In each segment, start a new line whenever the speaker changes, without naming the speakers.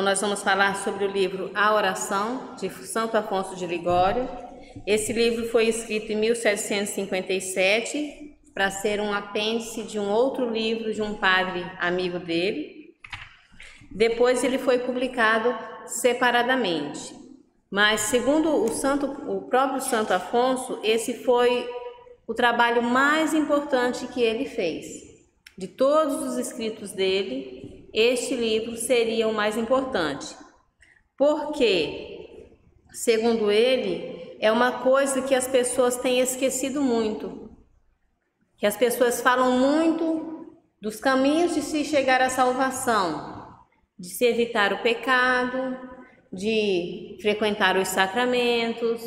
Então nós vamos falar sobre o livro A Oração, de Santo Afonso de Ligório. Esse livro foi escrito em 1757 para ser um apêndice de um outro livro de um padre amigo dele. Depois ele foi publicado separadamente. Mas segundo o próprio Santo Afonso, esse foi o trabalho mais importante que ele fez. De todos os escritos dele, este livro seria o mais importante. Porque, segundo ele, é uma coisa que as pessoas têm esquecido muito. Que as pessoas falam muito dos caminhos de se chegar à salvação, de se evitar o pecado, de frequentar os sacramentos,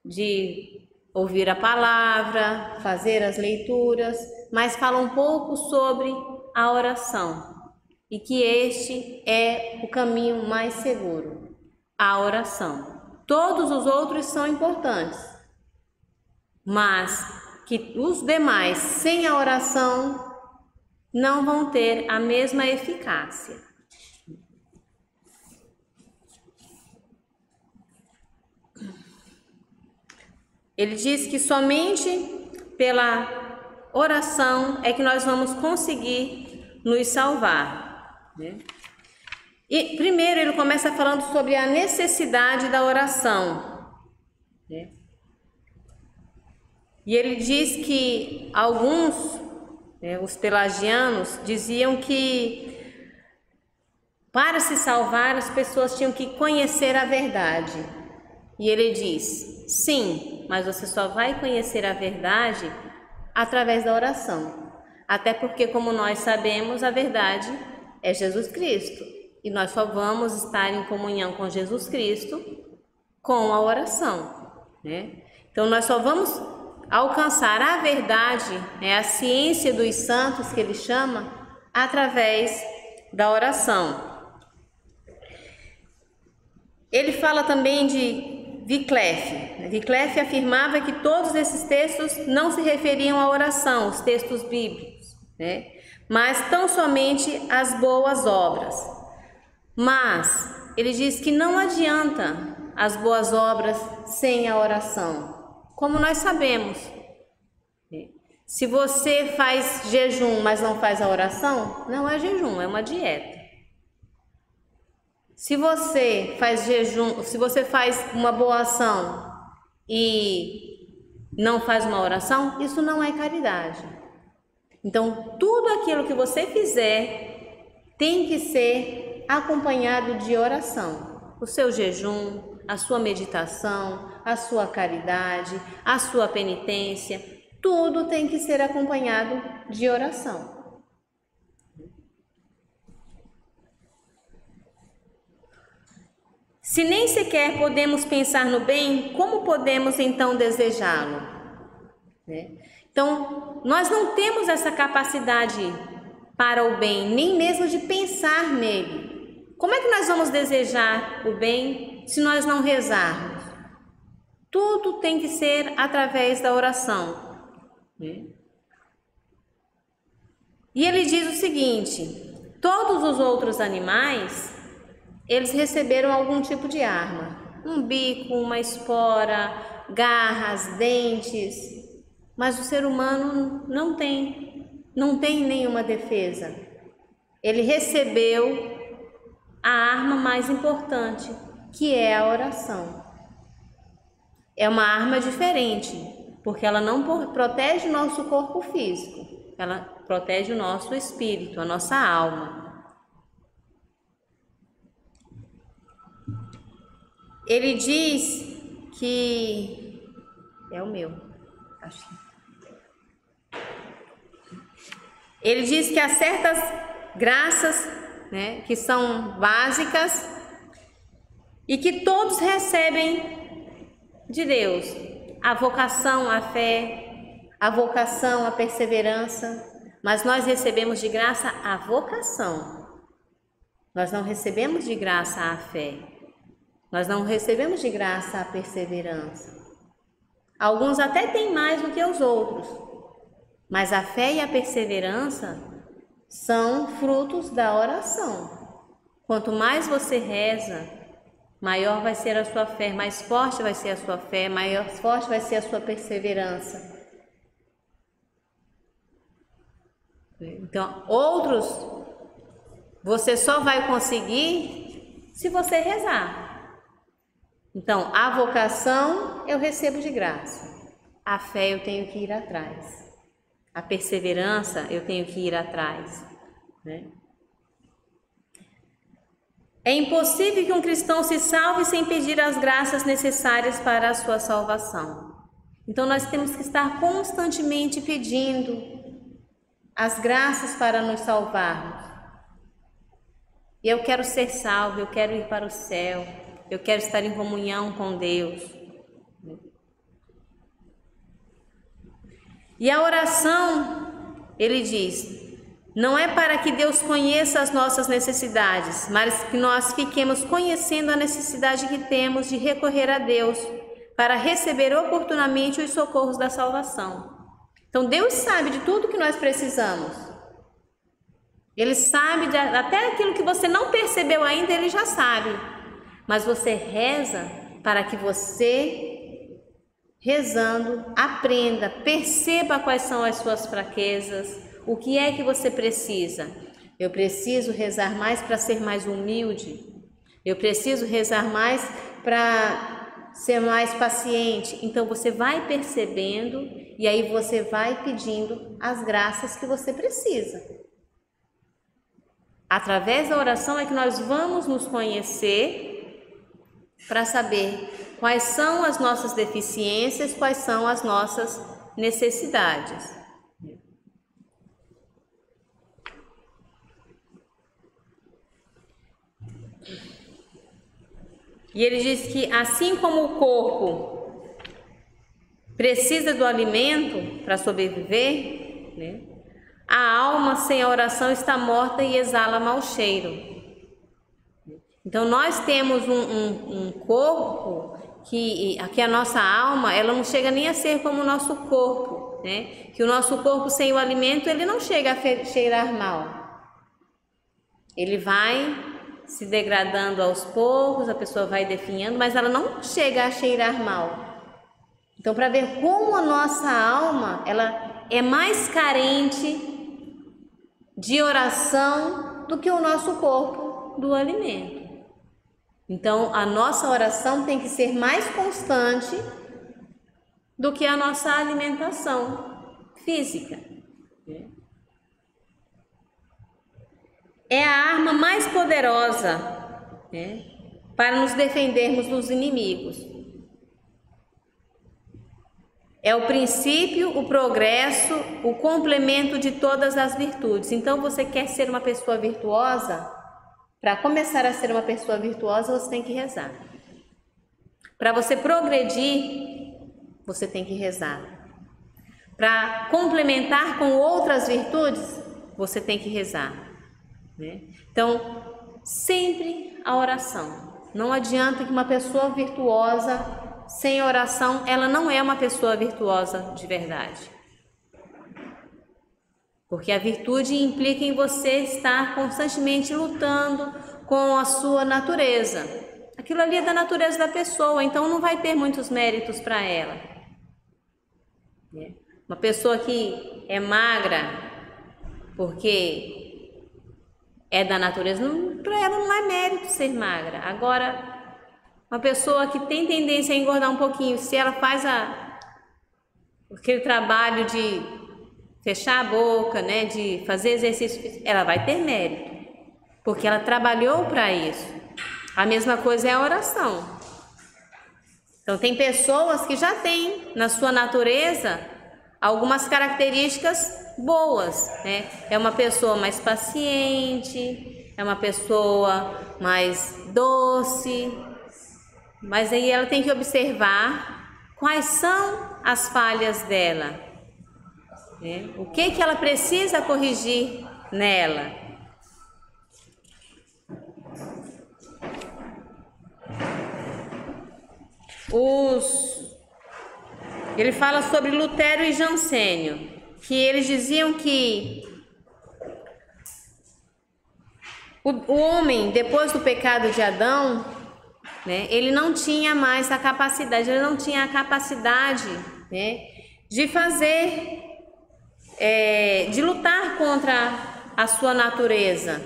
de ouvir a palavra, fazer as leituras, mas falam um pouco sobre a oração. E que este é o caminho mais seguro, a oração. Todos os outros são importantes, mas que os demais, sem a oração, não vão ter a mesma eficácia. Ele diz que somente pela oração é que nós vamos conseguir nos salvar. E primeiro ele começa falando sobre a necessidade da oração. E ele diz que alguns, os pelagianos, diziam que para se salvar as pessoas tinham que conhecer a verdade. E ele diz, sim, mas você só vai conhecer a verdade através da oração. Até porque, como nós sabemos, a verdade é Jesus Cristo. E nós só vamos estar em comunhão com Jesus Cristo com a oração. Então, nós só vamos alcançar a verdade, a ciência dos santos, que ele chama, através da oração. Ele fala também de Wycliffe. Wycliffe afirmava que todos esses textos não se referiam à oração, os textos bíblicos, mas tão somente às boas obras. Mas ele diz que não adianta as boas obras sem a oração. Como nós sabemos, se você faz jejum, mas não faz a oração, não é jejum, é uma dieta. Se você faz jejum, se você faz uma boa ação e não faz uma oração, isso não é caridade. Então, tudo aquilo que você fizer tem que ser acompanhado de oração. O seu jejum, a sua meditação, a sua caridade, a sua penitência, tudo tem que ser acompanhado de oração. Se nem sequer podemos pensar no bem, como podemos então desejá-lo? Então, nós não temos essa capacidade para o bem, nem mesmo de pensar nele. Como é que nós vamos desejar o bem se nós não rezarmos? Tudo tem que ser através da oração. E ele diz o seguinte: todos os outros animais, eles receberam algum tipo de arma, um bico, uma espora, garras, dentes, mas o ser humano não tem nenhuma defesa. Ele recebeu a arma mais importante, que é a oração. É uma arma diferente, porque ela não protege o nosso corpo físico, ela protege o nosso espírito, a nossa alma. Ele diz que... é o meu, acho que... Ele diz que há certas graças, que são básicas e que todos recebem de Deus. A vocação, a fé, a vocação, a perseverança, mas nós recebemos de graça a vocação. Nós não recebemos de graça a fé. Nós não recebemos de graça a perseverança. Alguns até têm mais do que os outros, mas a fé e a perseverança são frutos da oração. Quanto mais você reza, maior vai ser a sua fé, mais forte vai ser a sua fé, maior forte vai ser a sua perseverança. Então, outros você só vai conseguir se você rezar. Então, a vocação eu recebo de graça, a fé eu tenho que ir atrás, a perseverança eu tenho que ir atrás, né? É impossível que um cristão se salve sem pedir as graças necessárias para a sua salvação. Então nós temos que estar constantemente pedindo as graças para nos salvarmos. E eu quero ser salvo, eu quero ir para o céu, eu quero estar em comunhão com Deus. E a oração, ele diz, não é para que Deus conheça as nossas necessidades, mas que nós fiquemos conhecendo a necessidade que temos de recorrer a Deus para receber oportunamente os socorros da salvação. Então Deus sabe de tudo que nós precisamos. Ele sabe até aquilo que você não percebeu ainda, Ele já sabe. Mas você reza para que você, rezando, aprenda, perceba quais são as suas fraquezas. O que é que você precisa? Eu preciso rezar mais para ser mais humilde. Eu preciso rezar mais para ser mais paciente. Então você vai percebendo e aí você vai pedindo as graças que você precisa. Através da oração é que nós vamos nos conhecer para saber quais são as nossas deficiências, quais são as nossas necessidades. E ele diz que assim como o corpo precisa do alimento para sobreviver, né, a alma sem a oração está morta e exala mau cheiro. Então nós temos um corpo que a nossa alma, ela não chega nem a ser como o nosso corpo, né? Que o nosso corpo sem o alimento, ele não chega a cheirar mal. Ele vai se degradando aos poucos, a pessoa vai definhando, mas ela não chega a cheirar mal. Então, para ver como a nossa alma, ela é mais carente de oração do que o nosso corpo do alimento. Então, a nossa oração tem que ser mais constante do que a nossa alimentação física. É a arma mais poderosa, né, para nos defendermos dos inimigos. É o princípio, o progresso, o complemento de todas as virtudes. Então, você quer ser uma pessoa virtuosa? Para começar a ser uma pessoa virtuosa, você tem que rezar. Para você progredir, você tem que rezar. Para complementar com outras virtudes, você tem que rezar. Então, sempre a oração. Não adianta que uma pessoa virtuosa, sem oração, ela não é uma pessoa virtuosa de verdade. Porque a virtude implica em você estar constantemente lutando com a sua natureza. Aquilo ali é da natureza da pessoa, então não vai ter muitos méritos para ela. Uma pessoa que é magra, porque é da natureza, para ela não é mérito ser magra. Agora, uma pessoa que tem tendência a engordar um pouquinho, se ela faz aquele trabalho de fechar a boca, né, de fazer exercício, ela vai ter mérito, porque ela trabalhou para isso. A mesma coisa é a oração. Então, tem pessoas que já têm na sua natureza algumas características boas, né? É uma pessoa mais paciente, é uma pessoa mais doce, mas aí ela tem que observar quais são as falhas dela, né? O que ela precisa corrigir nela. Ele fala sobre Lutero e Jansênio, que eles diziam que O homem, depois do pecado de Adão, né, ele não tinha mais a capacidade, né, de fazer, de lutar contra a sua natureza.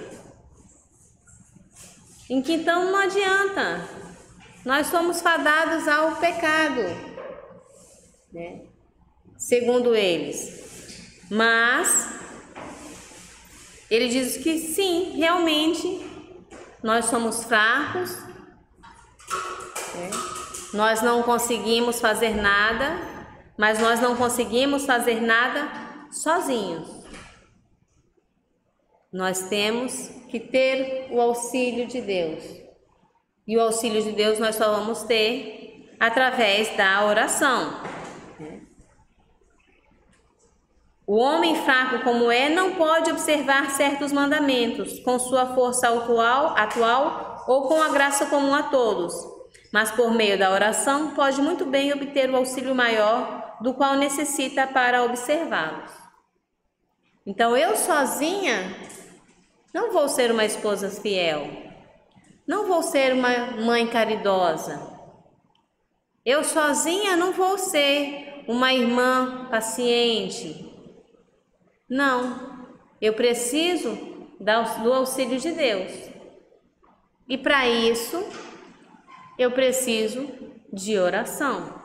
Em que então não adianta, nós somos fadados ao pecado, né, segundo eles. Mas ele diz que sim, realmente nós somos fracos, né? Nós não conseguimos fazer nada, mas nós não conseguimos fazer nada sozinhos. Nós temos que ter o auxílio de Deus. E o auxílio de Deus nós só vamos ter através da oração. O homem fraco como é, não pode observar certos mandamentos com sua força atual ou com a graça comum a todos, mas por meio da oração pode muito bem obter o auxílio maior do qual necessita para observá-los. Então eu sozinha não vou ser uma esposa fiel, não vou ser uma mãe caridosa, eu sozinha não vou ser uma irmã paciente. Não, eu preciso do auxílio de Deus. E para isso, eu preciso de oração.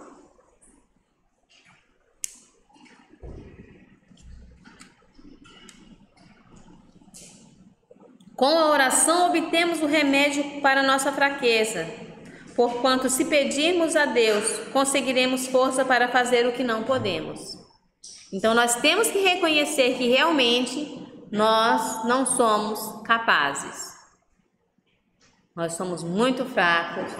Com a oração obtemos o remédio para a nossa fraqueza, porquanto se pedirmos a Deus, conseguiremos força para fazer o que não podemos. Então nós temos que reconhecer que realmente nós não somos capazes. Nós somos muito fracos.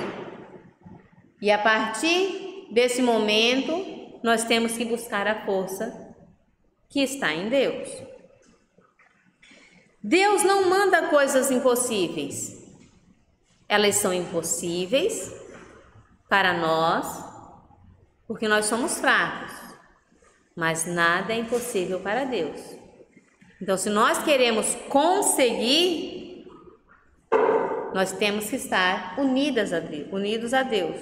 E a partir desse momento, nós temos que buscar a força que está em Deus. Deus não manda coisas impossíveis. Elas são impossíveis para nós, porque nós somos fracos. Mas nada é impossível para Deus. Então, se nós queremos conseguir, nós temos que estar unidos a Deus.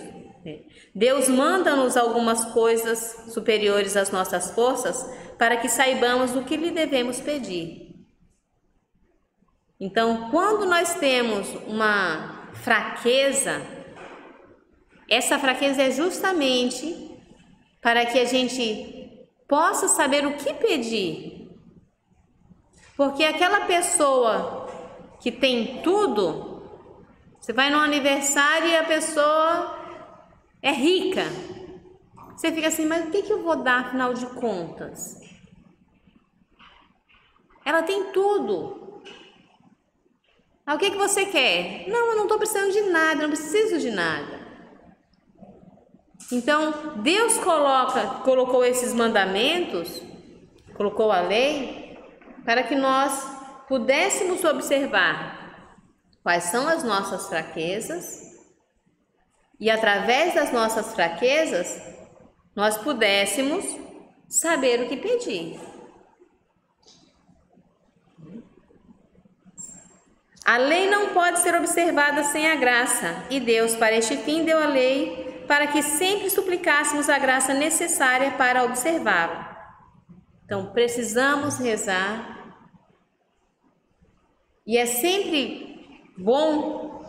Deus manda-nos algumas coisas superiores às nossas forças para que saibamos o que lhe devemos pedir. Então, quando nós temos uma fraqueza, essa fraqueza é justamente para que a gente possa saber o que pedir. Porque aquela pessoa que tem tudo, você vai no aniversário e a pessoa é rica. Você fica assim, mas o que eu vou dar afinal de contas? Ela tem tudo. Ah, o que você quer? Não, eu não estou precisando de nada, não preciso de nada. Então, Deus colocou esses mandamentos, colocou a lei, para que nós pudéssemos observar quais são as nossas fraquezas e, através das nossas fraquezas, nós pudéssemos saber o que pedir. A lei não pode ser observada sem a graça, e Deus, para este fim, deu a lei para que sempre suplicássemos a graça necessária para observá-lo. Então, precisamos rezar. E é sempre bom,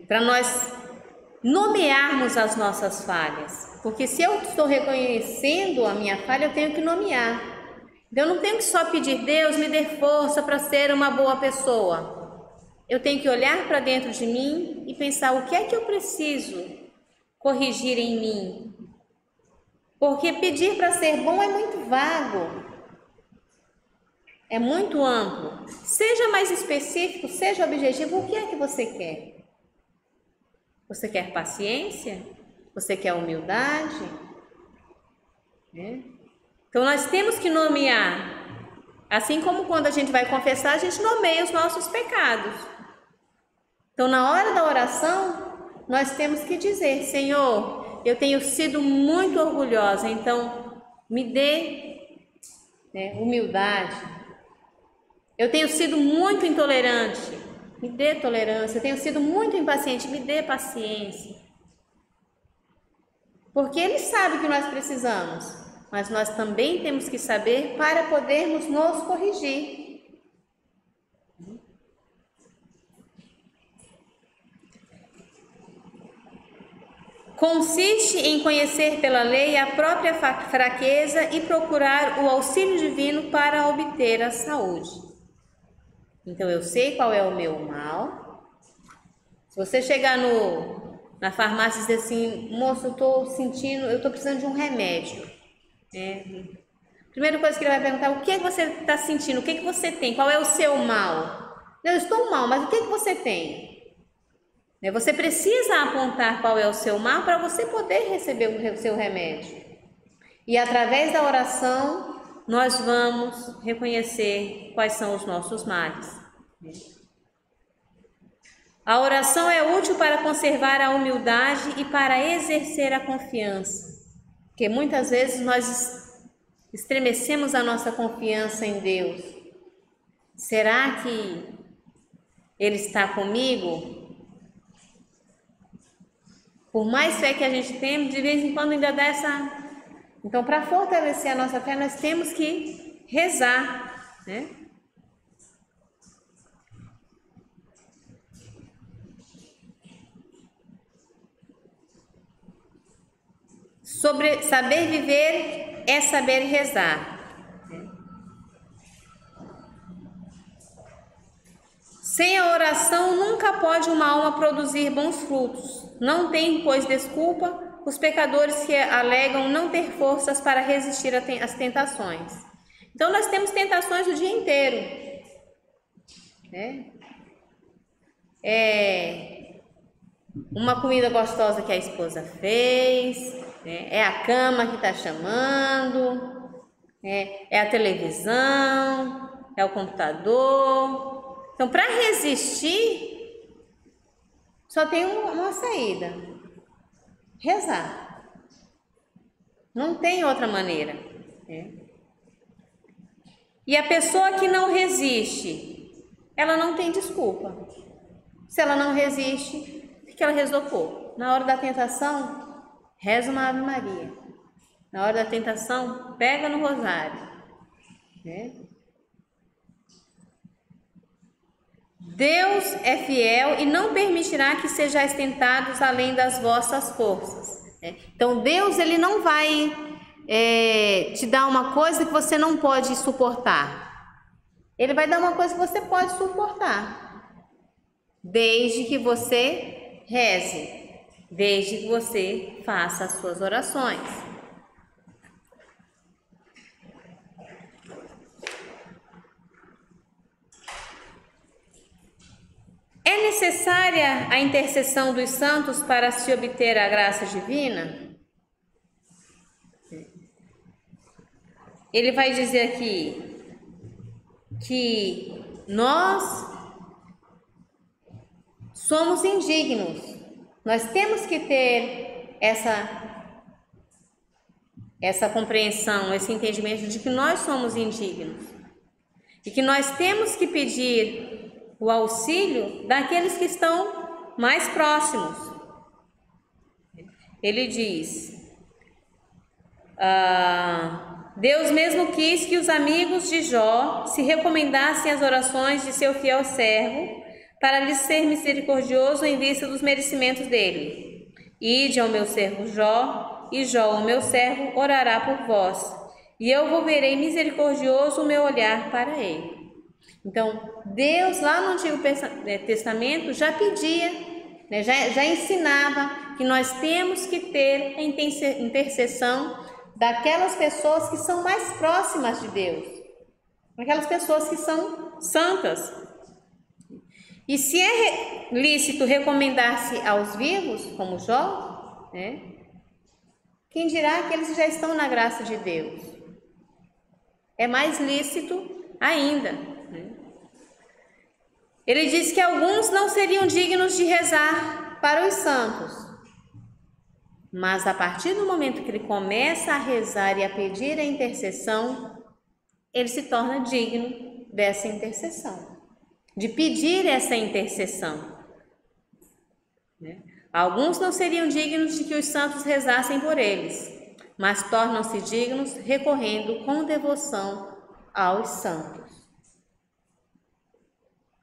para nós nomearmos as nossas falhas. Porque se eu estou reconhecendo a minha falha, eu tenho que nomear. Eu não tenho que só pedir, Deus, me dê força para ser uma boa pessoa. Eu tenho que olhar para dentro de mim e pensar o que é que eu preciso corrigir em mim. Porque pedir para ser bom é muito vago, é muito amplo. Seja mais específico, seja objetivo, o que é que você quer? Você quer paciência? Você quer humildade? Então nós temos que nomear. Assim como quando a gente vai confessar, a gente nomeia os nossos pecados. Então, na hora da oração, nós temos que dizer, Senhor, eu tenho sido muito orgulhosa, então me dê humildade, Eu tenho sido muito intolerante, me dê tolerância. Eu tenho sido muito impaciente, me dê paciência. Porque Ele sabe que nós precisamos, mas nós também temos que saber para podermos nos corrigir. Consiste em conhecer pela lei a própria fraqueza e procurar o auxílio divino para obter a saúde. Então, eu sei qual é o meu mal. Se você chegar na farmácia e dizer assim, moço, eu estou precisando de um remédio. Primeira coisa que ele vai perguntar, o que é que você está sentindo? O que é que você tem? Qual é o seu mal? Eu estou mal, mas o que é que você tem? Você precisa apontar qual é o seu mal para você poder receber o seu remédio. E através da oração, nós vamos reconhecer quais são os nossos males. A oração é útil para conservar a humildade e para exercer a confiança. Porque muitas vezes nós estremecemos a nossa confiança em Deus. Será que Ele está comigo? Por mais fé que a gente tem, de vez em quando ainda dá essa... Então, para fortalecer a nossa fé, nós temos que rezar, né? Sobre saber viver é saber rezar. Sem a oração, nunca pode uma alma produzir bons frutos. Não tem, pois, desculpa os pecadores que alegam não ter forças para resistir às tentações. Então, nós temos tentações o dia inteiro. Uma comida gostosa que a esposa fez, é a cama que está chamando, é a televisão, é o computador. Então, para resistir, só tem uma saída: rezar. Não tem outra maneira. E a pessoa que não resiste, ela não tem desculpa. Se ela não resiste, porque ela rezou pouco. Na hora da tentação, reza uma Ave Maria. Na hora da tentação, pega no rosário. Deus é fiel e não permitirá que sejais tentados além das vossas forças. Então, Deus, Ele não vai te dar uma coisa que você não pode suportar. Ele vai dar uma coisa que você pode suportar, desde que você reze, desde que você faça as suas orações. É necessária a intercessão dos santos para se obter a graça divina? Ele vai dizer aqui que nós somos indignos. Nós temos que ter essa compreensão, esse entendimento de que nós somos indignos e que nós temos que pedir o auxílio daqueles que estão mais próximos. Ele diz: Deus mesmo quis que os amigos de Jó se recomendassem às orações de seu fiel servo, para lhe ser misericordioso em vista dos merecimentos dele. Ide ao meu servo Jó, e Jó, o meu servo, orará por vós, e eu volverei misericordioso o meu olhar para ele. Então, Deus lá no Antigo Testamento já pedia, já ensinava que nós temos que ter a intercessão daquelas pessoas que são mais próximas de Deus, aquelas pessoas que são santas. E se é lícito recomendar-se aos vivos, como Jó, quem dirá aqueles que já estão na graça de Deus? É mais lícito ainda. Ele diz que alguns não seriam dignos de rezar para os santos, mas a partir do momento que ele começa a rezar e a pedir a intercessão, ele se torna digno, dessa intercessão, de pedir essa intercessão. Alguns não seriam dignos de que os santos rezassem por eles, mas tornam-se dignos recorrendo com devoção aos santos.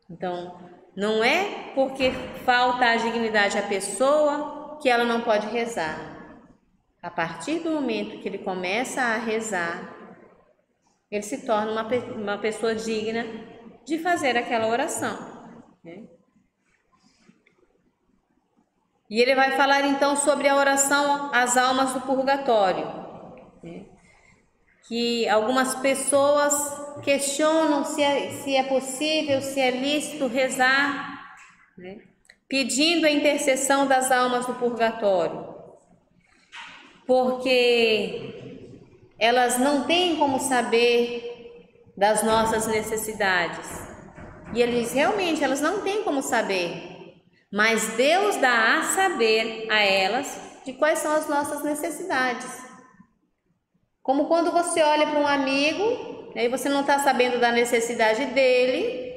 Então, não é porque falta a dignidade à pessoa que ela não pode rezar. A partir do momento que ele começa a rezar, ele se torna uma pessoa digna de fazer aquela oração, né? E ele vai falar então sobre a oração às almas do purgatório, né? Que algumas pessoas questionam se é possível, se é lícito rezar, né, pedindo a intercessão das almas do purgatório, porque elas não têm como saber das nossas necessidades. E eles realmente, elas não têm como saber, mas Deus dá a saber a elas de quais são as nossas necessidades. Como quando você olha para um amigo, né, e você não está sabendo da necessidade dele,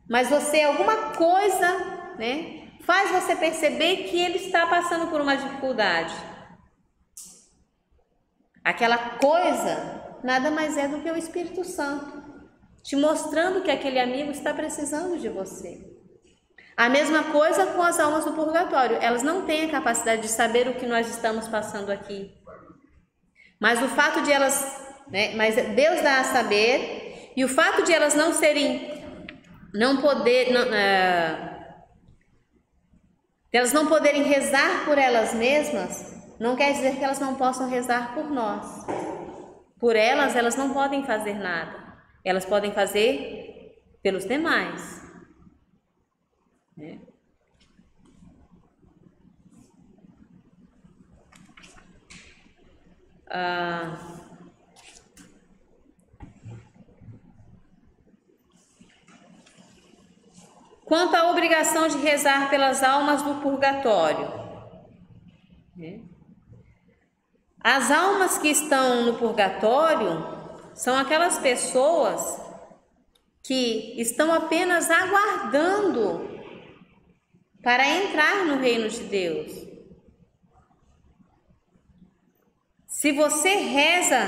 mas você, alguma coisa, né, faz você perceber que ele está passando por uma dificuldade. Aquela coisa nada mais é do que o Espírito Santo, te mostrando que aquele amigo está precisando de você. A mesma coisa com as almas do purgatório, elas não têm a capacidade de saber o que nós estamos passando aqui. Mas o fato de elas, né, mas Deus dá a saber, e o fato de elas não poderem rezar por elas mesmas, não quer dizer que elas não possam rezar por nós. Por elas não podem fazer nada. Elas podem fazer pelos demais, né? Quanto à obrigação de rezar pelas almas do purgatório, né? As almas que estão no purgatório são aquelas pessoas que estão apenas aguardando para entrar no reino de Deus. Se você reza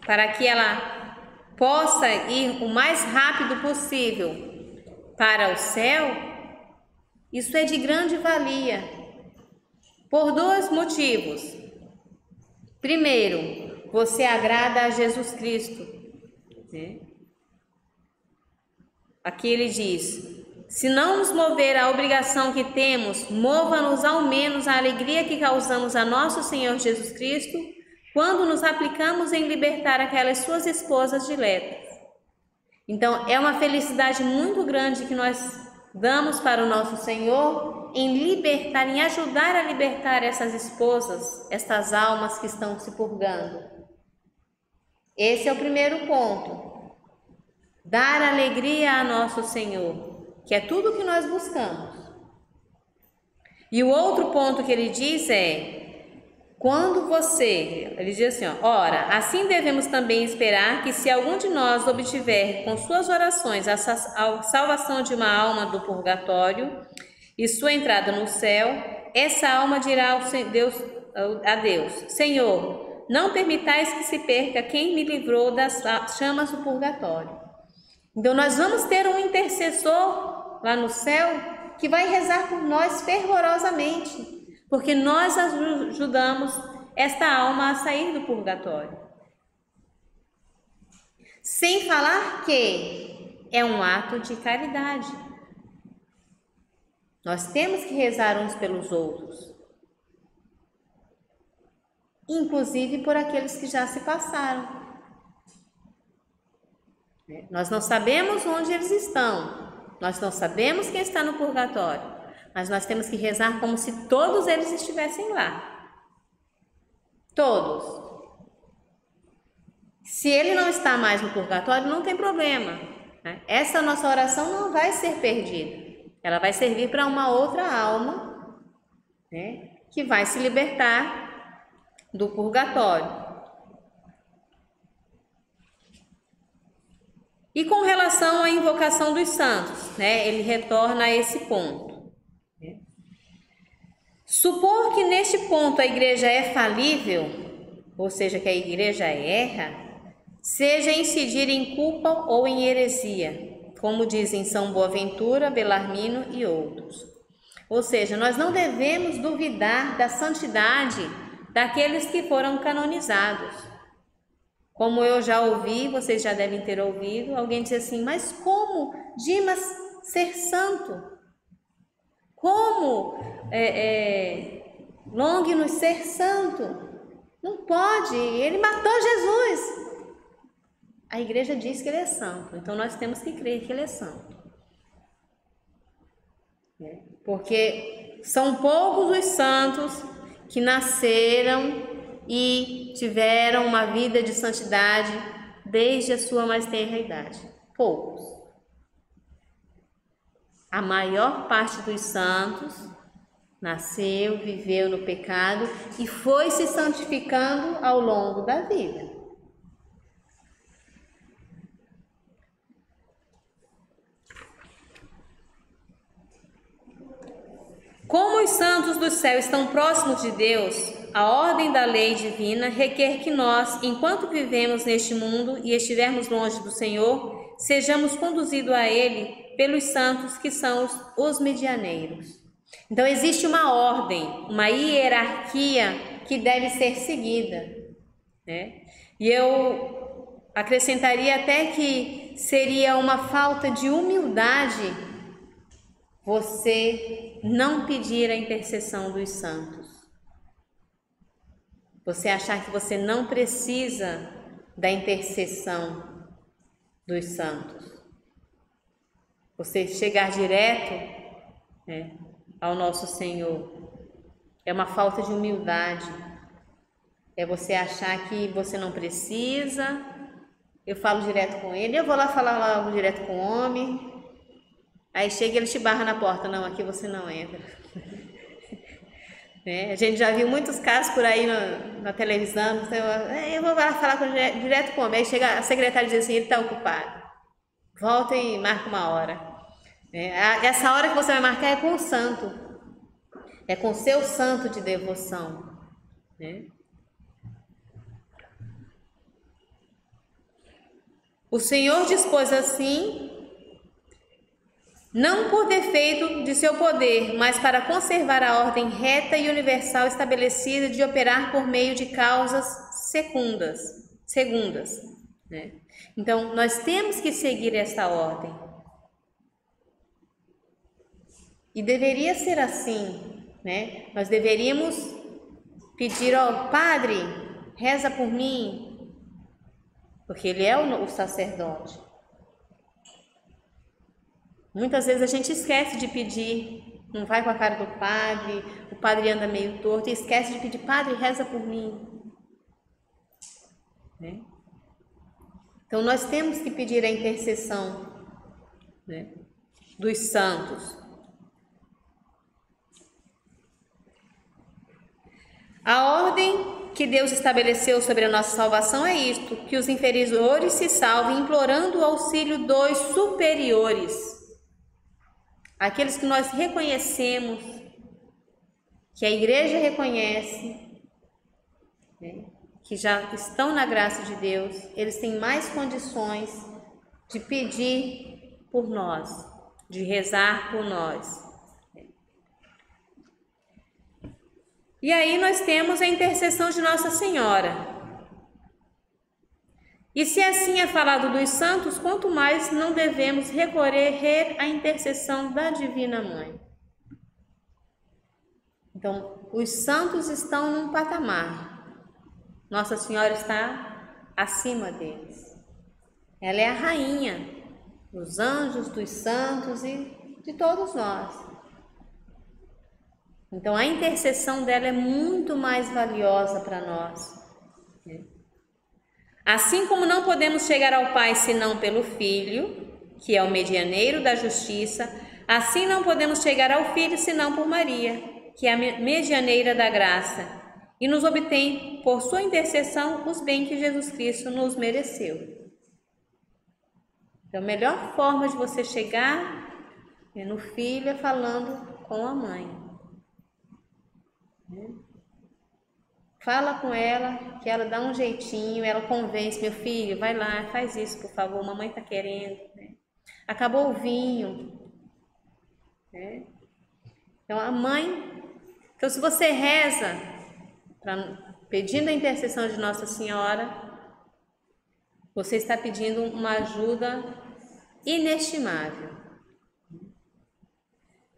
para que ela possa ir o mais rápido possível para o céu, isso é de grande valia, por dois motivos. Primeiro, você agrada a Jesus Cristo, né? Aqui ele diz: se não nos mover a obrigação que temos, mova-nos ao menos a alegria que causamos a nosso Senhor Jesus Cristo quando nos aplicamos em libertar aquelas suas esposas diletas. Então, é uma felicidade muito grande que nós damos para o nosso Senhor em libertar, em ajudar a libertar essas esposas, essas almas que estão se purgando. Esse é o primeiro ponto. Dar alegria a nosso Senhor, que é tudo o que nós buscamos. E o outro ponto que ele diz é: quando ele diz assim, ora, assim devemos também esperar que se algum de nós obtiver com suas orações a salvação de uma alma do purgatório e sua entrada no céu, essa alma dirá a Deus: Senhor, não permitais que se perca quem me livrou das chamas do purgatório. Então nós vamos ter um intercessor lá no céu que vai rezar por nós fervorosamente, porque nós ajudamos esta alma a sair do purgatório. Sem falar que é um ato de caridade. Nós temos que rezar uns pelos outros, inclusive por aqueles que já se passaram. Nós não sabemos onde eles estão, nós não sabemos quem está no purgatório, mas nós temos que rezar como se todos eles estivessem lá. Todos. Se ele não está mais no purgatório, não tem problema, né? Essa nossa oração não vai ser perdida. Ela vai servir para uma outra alma, né, que vai se libertar do purgatório. E com relação à invocação dos santos, né, ele retorna a esse ponto. Supor que neste ponto a igreja é falível, ou seja, que a igreja erra, seja incidir em culpa ou em heresia, como dizem São Boaventura, Belarmino e outros. Ou seja, nós não devemos duvidar da santidade daqueles que foram canonizados. Como eu já ouvi, vocês já devem ter ouvido, alguém dizer assim, mas como Dimas ser santo? Como Longinus ser santo? Não pode, ele matou Jesus. A igreja diz que ele é santo, então nós temos que crer que ele é santo. Porque são poucos os santos que nasceram e tiveram uma vida de santidade desde a sua mais tenra idade. Poucos. A maior parte dos santos nasceu, viveu no pecado e foi se santificando ao longo da vida. Como os santos do céu estão próximos de Deus, a ordem da lei divina requer que nós, enquanto vivemos neste mundo e estivermos longe do Senhor, sejamos conduzidos a Ele pelos santos que são os medianeiros. Então existe uma ordem, uma hierarquia que deve ser seguida, né? E eu acrescentaria até que seria uma falta de humildade você não pedir a intercessão dos santos. Você achar que você não precisa da intercessão dos santos. Você chegar direto, né, ao nosso Senhor. É uma falta de humildade. É você achar que você não precisa. Eu falo direto com ele, eu vou lá falar logo direto com o homem. Aí chega e ele te barra na porta. Não, aqui você não entra. A gente já viu muitos casos por aí na televisão. Eu vou lá falar direto com o homem. Aí chega a secretária e diz assim, ele está ocupado. Volta e marca uma hora. Essa hora que você vai marcar é com o santo. É com o seu santo de devoção. O Senhor dispôs assim, não por defeito de seu poder, mas para conservar a ordem reta e universal estabelecida de operar por meio de causas segundas. Então, nós temos que seguir esta ordem. E deveria ser assim, Nós deveríamos pedir ao Padre, reza por mim, porque ele é o sacerdote. Muitas vezes a gente esquece de pedir, não vai com a cara do padre, o padre anda meio torto e esquece de pedir, Padre, reza por mim. Então nós temos que pedir a intercessão dos santos. A ordem que Deus estabeleceu sobre a nossa salvação é isto, que os inferiores se salvem implorando o auxílio dos superiores. Aqueles que nós reconhecemos, que a igreja reconhece, que já estão na graça de Deus, eles têm mais condições de pedir por nós, de rezar por nós. E aí nós temos a intercessão de Nossa Senhora. E se assim é falado dos santos, quanto mais não devemos recorrer à intercessão da Divina Mãe. Então, os santos estão num patamar. Nossa Senhora está acima deles. Ela é a rainha dos anjos, dos santos e de todos nós. Então, a intercessão dela é muito mais valiosa para nós. Assim como não podemos chegar ao Pai senão pelo Filho, que é o medianeiro da justiça, assim não podemos chegar ao Filho senão por Maria, que é a medianeira da graça, e nos obtém, por sua intercessão, os bens que Jesus Cristo nos mereceu. Então, a melhor forma de você chegar no filho é falando com a mãe. Fala com ela, que ela dá um jeitinho, ela convence, meu filho, vai lá, faz isso, por favor, mamãe está querendo. Acabou o vinho. Então, a mãe... Então, se você reza pedindo a intercessão de Nossa Senhora, você está pedindo uma ajuda inestimável.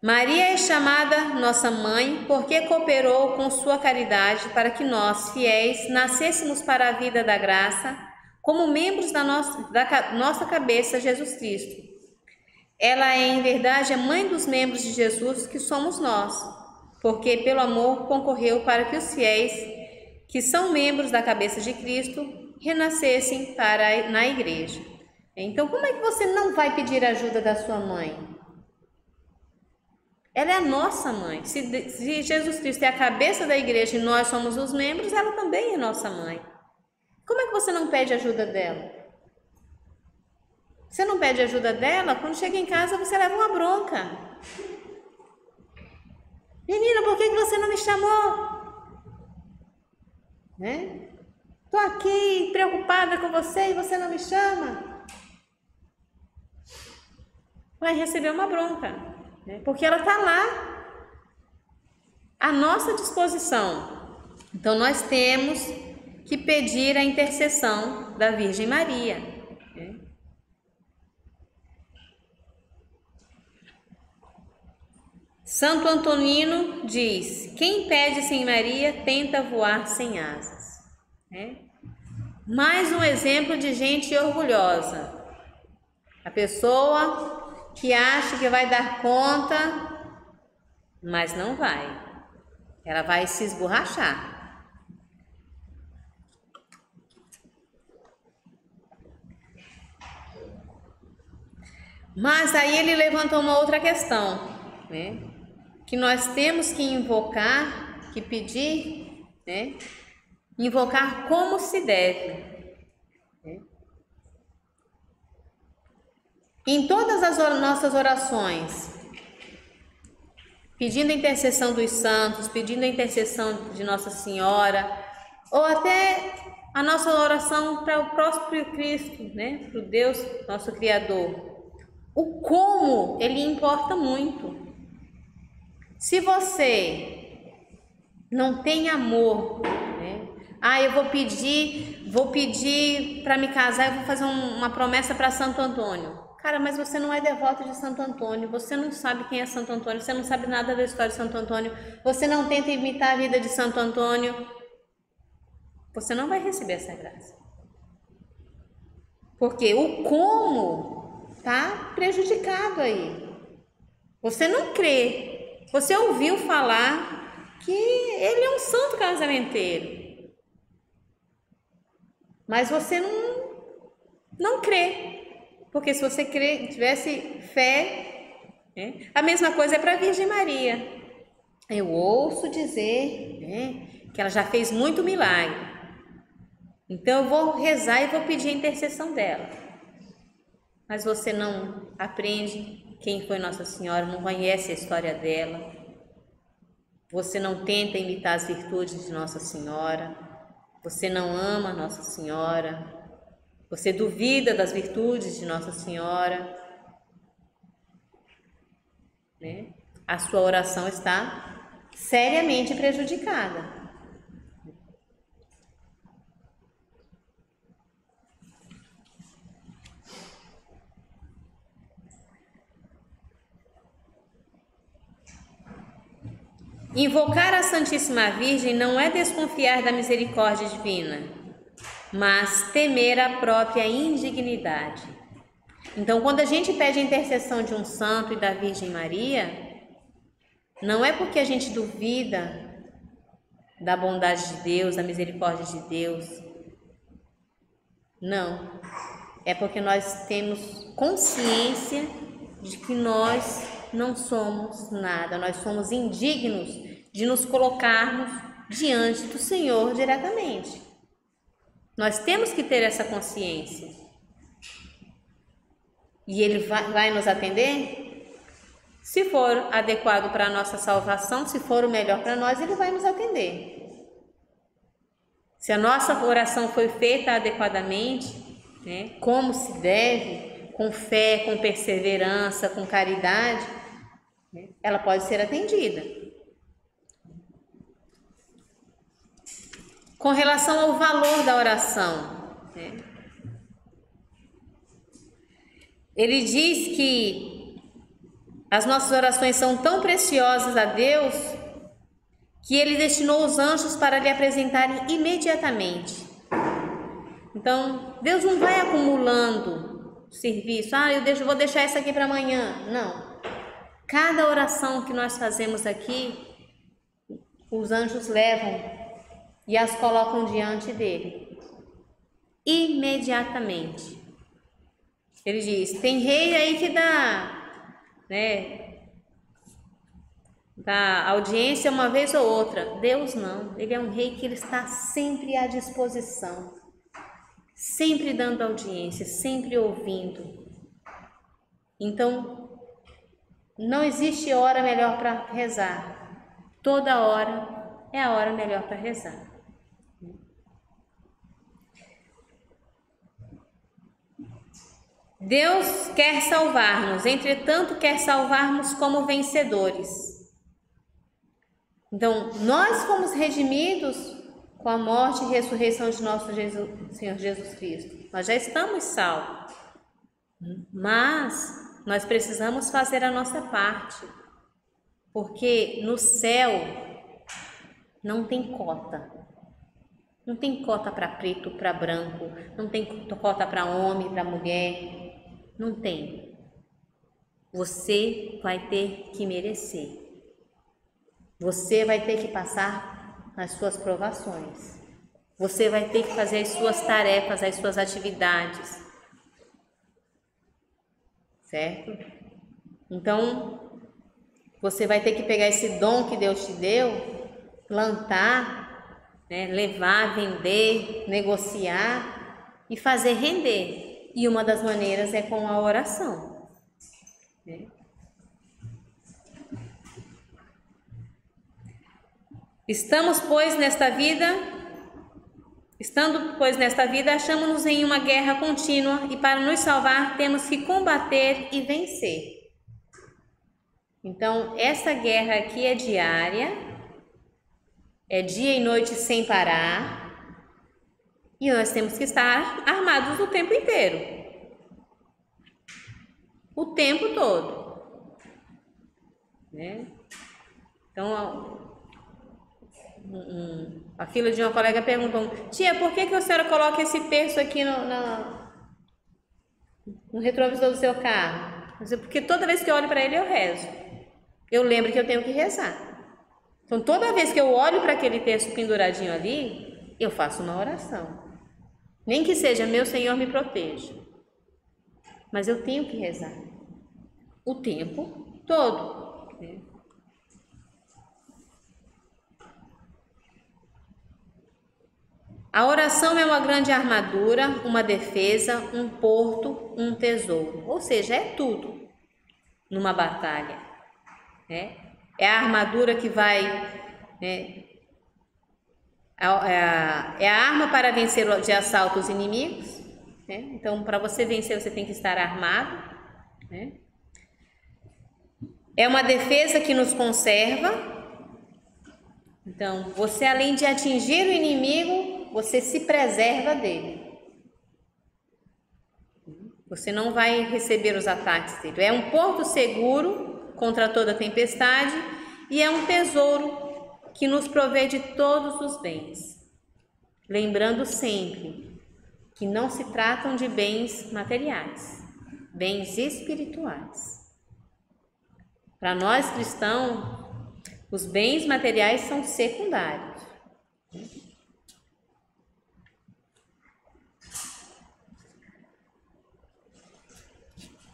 Maria é chamada nossa mãe porque cooperou com sua caridade para que nós, fiéis, nascêssemos para a vida da graça como membros da nossa cabeça, Jesus Cristo. Ela é, em verdade, a mãe dos membros de Jesus, que somos nós, porque pelo amor concorreu para que os fiéis, que são membros da cabeça de Cristo, renascessem na igreja. Então, como é que você não vai pedir ajuda da sua mãe? Ela é a nossa mãe. Se Jesus Cristo é a cabeça da igreja e nós somos os membros, ela também é nossa mãe. Como é que você não pede ajuda dela? Você não pede ajuda dela, quando chega em casa você leva uma bronca. Menina, por que você não me chamou? Estou aqui preocupada com você e você não me chama. Vai receber uma bronca. Porque ela está lá, à nossa disposição. Então, nós temos que pedir a intercessão da Virgem Maria. Santo Antonino diz: quem pede sem Maria tenta voar sem asas. Mais um exemplo de gente orgulhosa. A pessoa que acha que vai dar conta, mas não vai. Ela vai se esborrachar. Mas aí ele levantou uma outra questão, que nós temos que invocar, que pedir, invocar como se deve. Em todas as nossas orações, pedindo a intercessão dos santos, pedindo a intercessão de Nossa Senhora, ou até a nossa oração para o próprio Cristo, para o Deus, nosso Criador. O como, ele importa muito. Se você não tem amor, eu vou pedir para me casar, eu vou fazer uma promessa para Santo Antônio. Cara, mas você não é devoto de Santo Antônio, você não sabe quem é Santo Antônio, você não sabe nada da história de Santo Antônio, você não tenta imitar a vida de Santo Antônio, você não vai receber essa graça. Porque o como está prejudicado aí. Você não crê, você ouviu falar que ele é um santo casamenteiro, mas você não crê. Porque se você tivesse fé, a mesma coisa é para a Virgem Maria. Eu ouço dizer que ela já fez muito milagre. Então eu vou rezar e vou pedir a intercessão dela. Mas você não aprende quem foi Nossa Senhora, não conhece a história dela. Você não tenta imitar as virtudes de Nossa Senhora. Você não ama Nossa Senhora. Você duvida das virtudes de Nossa Senhora, A sua oração está seriamente prejudicada. Invocar a Santíssima Virgem não é desconfiar da misericórdia divina, mas temer a própria indignidade. Então, quando a gente pede a intercessão de um santo e da Virgem Maria, não é porque a gente duvida da bondade de Deus, da misericórdia de Deus. Não. É porque nós temos consciência de que nós não somos nada, nós somos indignos de nos colocarmos diante do Senhor diretamente. Nós temos que ter essa consciência. E Ele vai nos atender? Se for adequado para a nossa salvação, se for o melhor para nós, Ele vai nos atender. Se a nossa oração foi feita adequadamente, né, como se deve, com fé, com perseverança, com caridade, né, ela pode ser atendida. Com relação ao valor da oração, né, ele diz que as nossas orações são tão preciosas a Deus que Ele destinou os anjos para lhe apresentarem imediatamente. Então, Deus não vai acumulando serviço. Eu vou deixar essa aqui para amanhã. Não. Cada oração que nós fazemos aqui, os anjos levam e as colocam diante dele. Imediatamente. Ele diz, tem rei aí que dá audiência uma vez ou outra. Deus não. Ele é um rei que ele está sempre à disposição. Sempre dando audiência, sempre ouvindo. Então, não existe hora melhor para rezar. Toda hora é a hora melhor para rezar. Deus quer salvar-nos, entretanto quer salvar-nos como vencedores. Então, nós fomos redimidos com a morte e ressurreição de nosso Senhor Jesus Cristo. Nós já estamos salvos, mas nós precisamos fazer a nossa parte, porque no céu não tem cota. Não tem cota para preto, para branco, não tem cota para homem, para mulher. Não tem. Você vai ter que merecer. Você vai ter que passar nas suas provações. Você vai ter que fazer as suas tarefas, as suas atividades. Certo? Então, você vai ter que pegar esse dom que Deus te deu, plantar, né, levar, vender, negociar e fazer render. E uma das maneiras é com a oração. Né? Estando, pois, nesta vida, achamos-nos em uma guerra contínua e para nos salvar temos que combater e vencer. Então, essa guerra aqui é diária, é dia e noite sem parar. E nós temos que estar armados o tempo inteiro. O tempo todo. Né? Então, a filha de uma colega perguntou, tia, por que a senhora coloca esse terço aqui no retrovisor do seu carro? Eu disse, porque toda vez que eu olho para ele, eu rezo. Eu lembro que eu tenho que rezar. Então, toda vez que eu olho para aquele terço penduradinho ali, eu faço uma oração. Nem que seja, meu Senhor me proteja. Mas eu tenho que rezar. O tempo todo. Né? A oração é uma grande armadura, uma defesa, um porto, um tesouro. Ou seja, é tudo numa batalha. Né? É a armadura que vai... né, é a arma para vencer de assalto os inimigos, né? Então, para você vencer, você tem que estar armado, né? É uma defesa que nos conserva. Então, você além de atingir o inimigo, você se preserva dele. Você não vai receber os ataques dele. É um porto seguro contra toda tempestade e é um tesouro que nos provê de todos os bens, lembrando sempre que não se tratam de bens materiais, bens espirituais. Para nós cristãos, os bens materiais são secundários.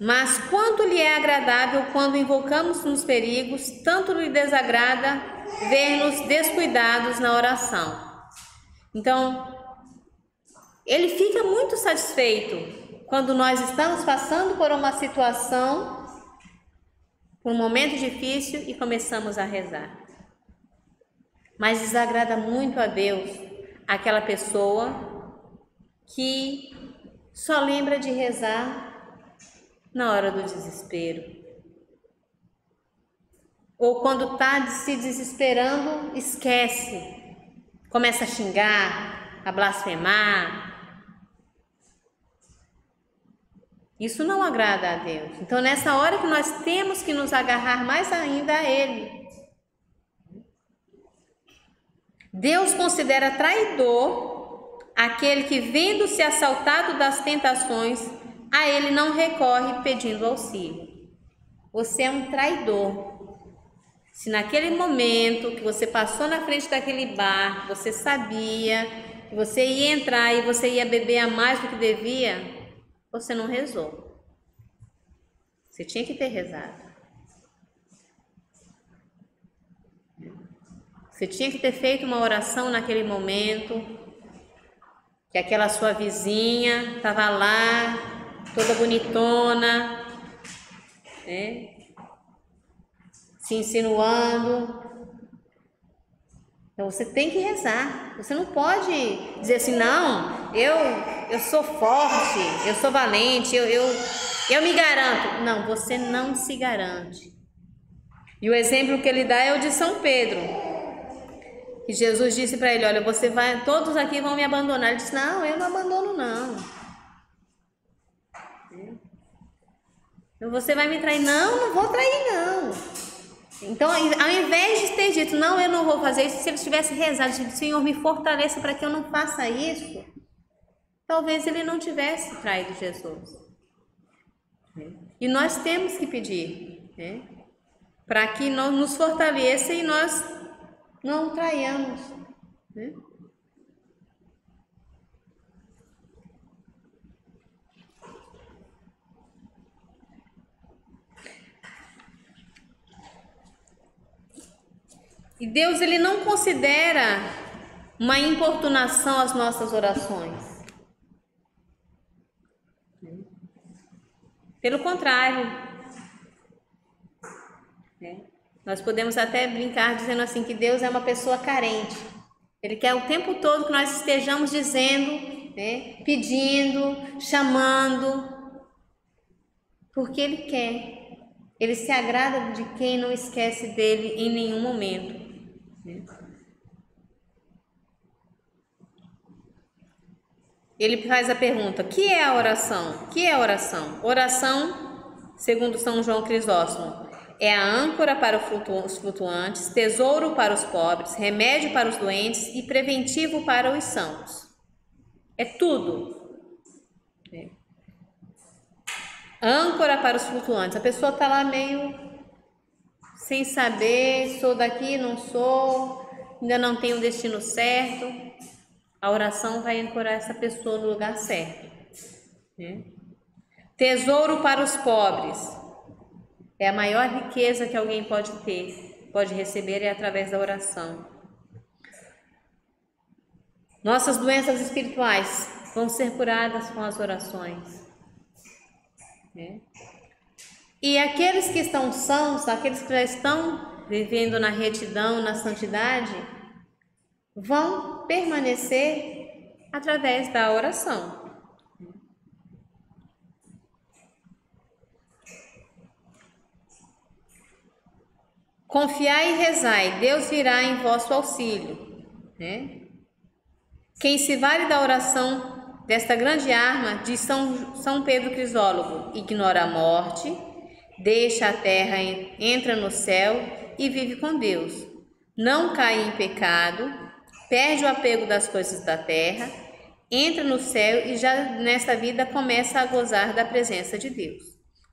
Mas quanto lhe é agradável quando invocamos nos perigos, tanto lhe desagrada ver-nos descuidados na oração. Então, ele fica muito satisfeito quando nós estamos passando por uma situação, por um momento difícil e começamos a rezar. Mas desagrada muito a Deus aquela pessoa que só lembra de rezar na hora do desespero. Ou quando está se desesperando, esquece, começa a xingar, a blasfemar. Isso não agrada a Deus. Então, nessa hora que nós temos que nos agarrar mais ainda a Ele. Deus considera traidor aquele que, vendo-se assaltado das tentações, a Ele não recorre pedindo auxílio. Você é um traidor. Se naquele momento que você passou na frente daquele bar, você sabia que você ia entrar e você ia beber a mais do que devia, você não rezou. Você tinha que ter rezado. Você tinha que ter feito uma oração naquele momento, que aquela sua vizinha estava lá, toda bonitona, né? Se insinuando. Então você tem que rezar. Você não pode dizer assim, não, eu sou forte, eu sou valente, eu me garanto. Não, você não se garante. E o exemplo que ele dá é o de São Pedro, que Jesus disse para ele, olha, todos aqui vão me abandonar. Ele disse, não, eu não abandono não. Então você vai me trair? Não vou trair não. Então, ao invés de ter dito, não, eu não vou fazer isso, se ele tivesse rezado, dito, Senhor, me fortaleça para que eu não faça isso, talvez ele não tivesse traído Jesus. E nós temos que pedir, né, para que nos fortaleça e nós não traiamos, né? E Deus, ele não considera uma importunação às nossas orações. Pelo contrário, né? Nós podemos até brincar dizendo assim que Deus é uma pessoa carente. Ele quer o tempo todo que nós estejamos dizendo, né, pedindo, chamando, porque Ele quer. Ele se agrada de quem não esquece dele em nenhum momento. Ele faz a pergunta, que é a oração? O que é a oração? Oração, segundo São João Crisóstomo, é a âncora para os flutuantes, tesouro para os pobres, remédio para os doentes e preventivo para os sãos. É tudo. Âncora para os flutuantes. A pessoa está lá meio sem saber, sou daqui, não sou, ainda não tenho o destino certo. A oração vai ancorar essa pessoa no lugar certo. Tesouro para os pobres. É a maior riqueza que alguém pode ter, pode receber, é através da oração. Nossas doenças espirituais vão ser curadas com as orações. E aqueles que estão sãos, aqueles que já estão vivendo na retidão, na santidade, vão permanecer através da oração. Confiai e rezai, Deus virá em vosso auxílio. Quem se vale da oração desta grande arma, diz São Pedro Crisólogo, ignora a morte, deixa a terra, entra no céu e vive com Deus. Não cai em pecado, perde o apego das coisas da terra, entra no céu e já nesta vida começa a gozar da presença de Deus.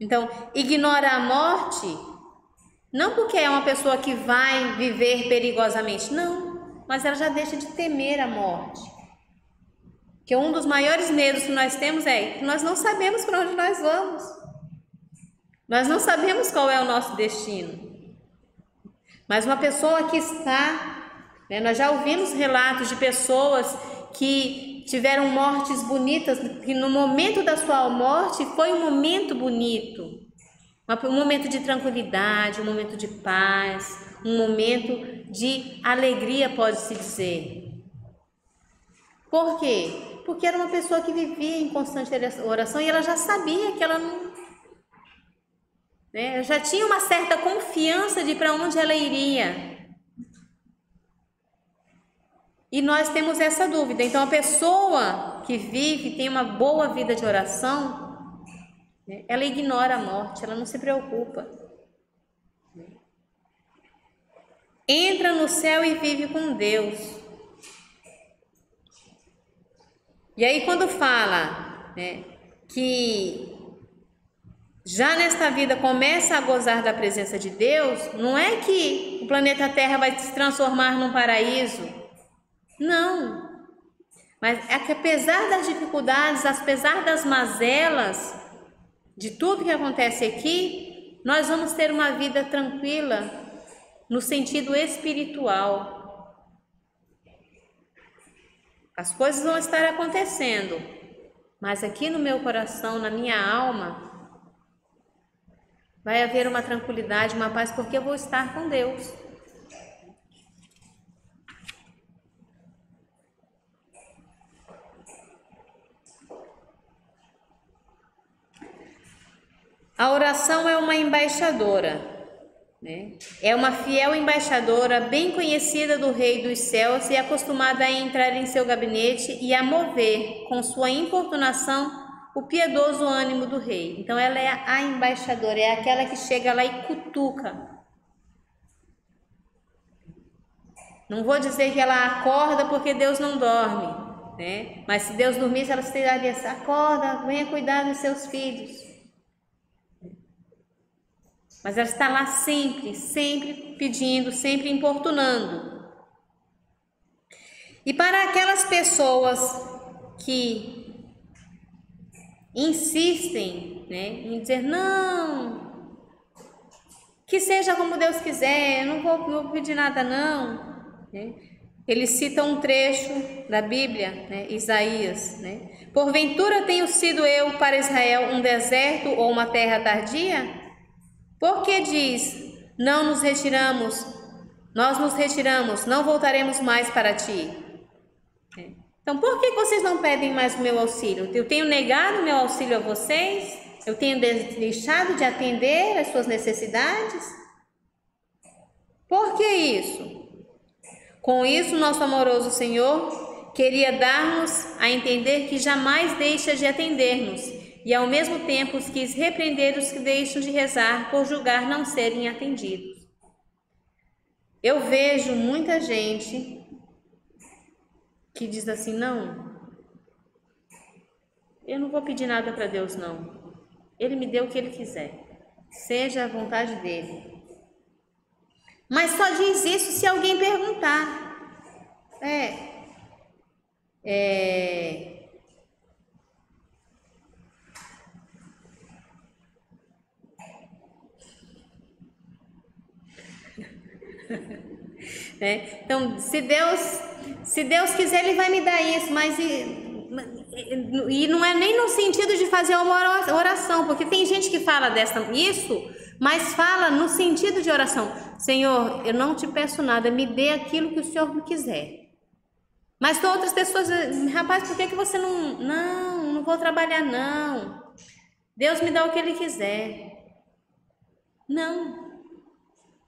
Então, ignora a morte, não porque é uma pessoa que vai viver perigosamente, não, mas ela já deixa de temer a morte. Que um dos maiores medos que nós temos é que nós não sabemos para onde nós vamos. Nós não sabemos qual é o nosso destino. Mas uma pessoa que está, nós já ouvimos relatos de pessoas que tiveram mortes bonitas, que no momento da sua morte foi um momento bonito, um momento de tranquilidade, um momento de paz, um momento de alegria, pode-se dizer. Por quê? Porque era uma pessoa que vivia em constante oração e ela já sabia que ela não... né, já tinha uma certa confiança de para onde ela iria. E nós temos essa dúvida. Então, a pessoa que vive, tem uma boa vida de oração, né, ela ignora a morte, ela não se preocupa. Entra no céu e vive com Deus. E aí, quando fala, né, que já nesta vida começa a gozar da presença de Deus, não é que o planeta Terra vai se transformar num paraíso. Não. Mas é que apesar das dificuldades, apesar das mazelas, de tudo que acontece aqui, nós vamos ter uma vida tranquila no sentido espiritual. As coisas vão estar acontecendo, mas aqui no meu coração, na minha alma, vai haver uma tranquilidade, uma paz, porque eu vou estar com Deus. A oração é uma embaixadora, né? É uma fiel embaixadora, bem conhecida do Rei dos Céus e acostumada a entrar em seu gabinete e a mover com sua importunação o piedoso ânimo do rei. Então ela é a embaixadora, é aquela que chega lá e cutuca. Não vou dizer que ela acorda porque Deus não dorme, né? Mas se Deus dormisse, ela estaria: acorda, venha cuidar dos seus filhos. Mas ela está lá sempre, sempre pedindo, sempre importunando. E para aquelas pessoas que insistem, né, em dizer: não, que seja como Deus quiser, eu não vou pedir nada não, né? Eles citam um trecho da Bíblia, né, Isaías, né? Porventura tenho sido eu para Israel um deserto ou uma terra tardia? Porque diz: não nos retiramos, nós nos retiramos, não voltaremos mais para ti. Então, por que vocês não pedem mais o meu auxílio? Eu tenho negado o meu auxílio a vocês? Eu tenho deixado de atender às suas necessidades? Por que isso? Com isso, nosso amoroso Senhor queria dar-nos a entender que jamais deixa de atender-nos, e ao mesmo tempo quis repreender os que deixam de rezar por julgar não serem atendidos. Eu vejo muita gente que diz assim: não, eu não vou pedir nada para Deus não, Ele me deu o que Ele quiser, seja a vontade dEle. Mas só diz isso se alguém perguntar. Então, se Deus quiser, Ele vai me dar isso, mas e não é nem no sentido de fazer uma oração, porque tem gente que fala isso, mas fala no sentido de oração: Senhor, eu não te peço nada, me dê aquilo que o Senhor me quiser. Mas outras pessoas: rapaz, por que você não vou trabalhar não, Deus me dá o que Ele quiser. Não,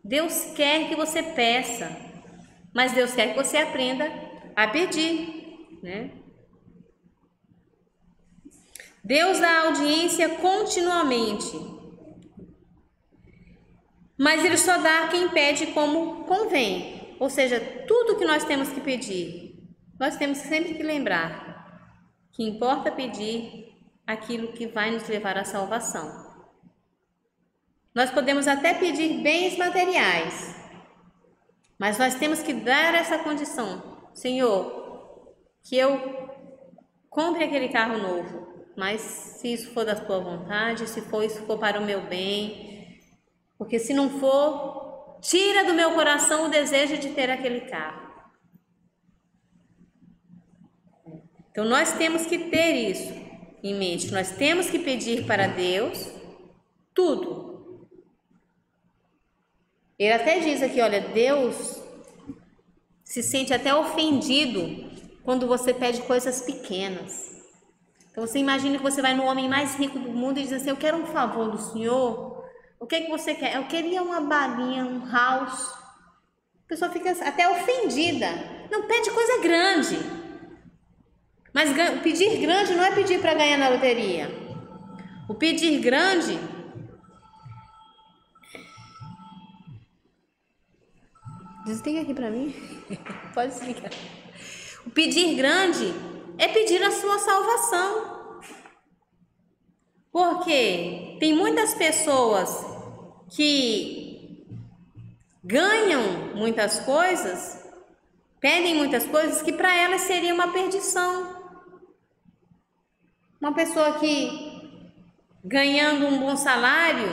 Deus quer que você peça, mas Deus quer que você aprenda a pedir, né? Deus dá audiência continuamente, mas Ele só dá a quem pede como convém. Ou seja, tudo que nós temos que pedir, nós temos sempre que lembrar que importa pedir aquilo que vai nos levar à salvação. Nós podemos até pedir bens materiais, mas nós temos que dar essa condição: Senhor, que eu compre aquele carro novo, mas se isso for da tua vontade, se isso for para o meu bem, porque se não for, tira do meu coração o desejo de ter aquele carro. Então nós temos que ter isso em mente. Nós temos que pedir para Deus tudo. Ele até diz aqui, olha, Deus se sente até ofendido quando você pede coisas pequenas. Então você imagina que você vai no homem mais rico do mundo e diz assim, eu quero um favor do senhor. O que é que você quer? Eu queria uma balinha, um house. A pessoa fica até ofendida. Não, pede coisa grande. Mas pedir grande não é pedir para ganhar na loteria. O pedir grande desliga aqui para mim. Pode desligar. O pedir grande é pedir a sua salvação. Porque tem muitas pessoas que ganham muitas coisas, pedem muitas coisas que para elas seria uma perdição. Uma pessoa que ganhando um bom salário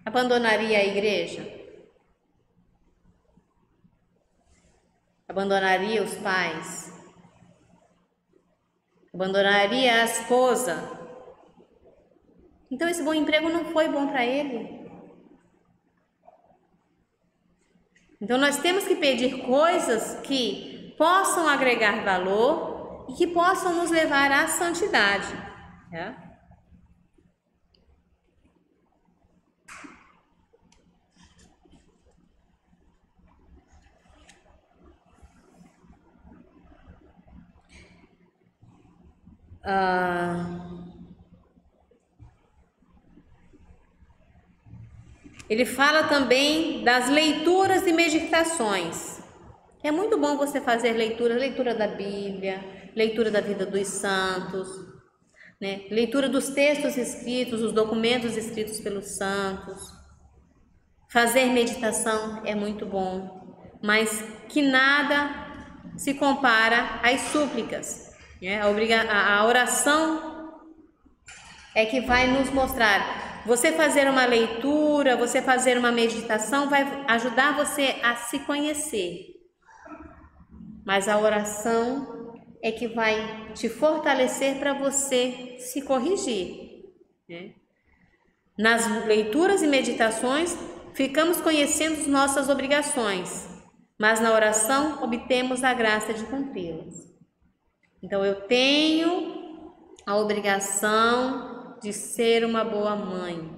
abandonaria a igreja, abandonaria os pais, abandonaria a esposa. Então esse bom emprego não foi bom para ele. Então nós temos que pedir coisas que possam agregar valor e que possam nos levar à santidade. Né? Ele fala também das leituras e meditações. É muito bom você fazer leitura da Bíblia, leitura da vida dos santos, né? Leitura dos textos escritos, os documentos escritos pelos santos. Fazer meditação é muito bom, mas que nada se compara às súplicas, né? A oração é que vai nos mostrar. Você fazer uma leitura, você fazer uma meditação vai ajudar você a se conhecer. Mas a oração é que vai te fortalecer para você se corrigir, né? Nas leituras e meditações, ficamos conhecendo nossas obrigações, mas na oração obtemos a graça de cumpri-las. Então eu tenho a obrigação de ser uma boa mãe,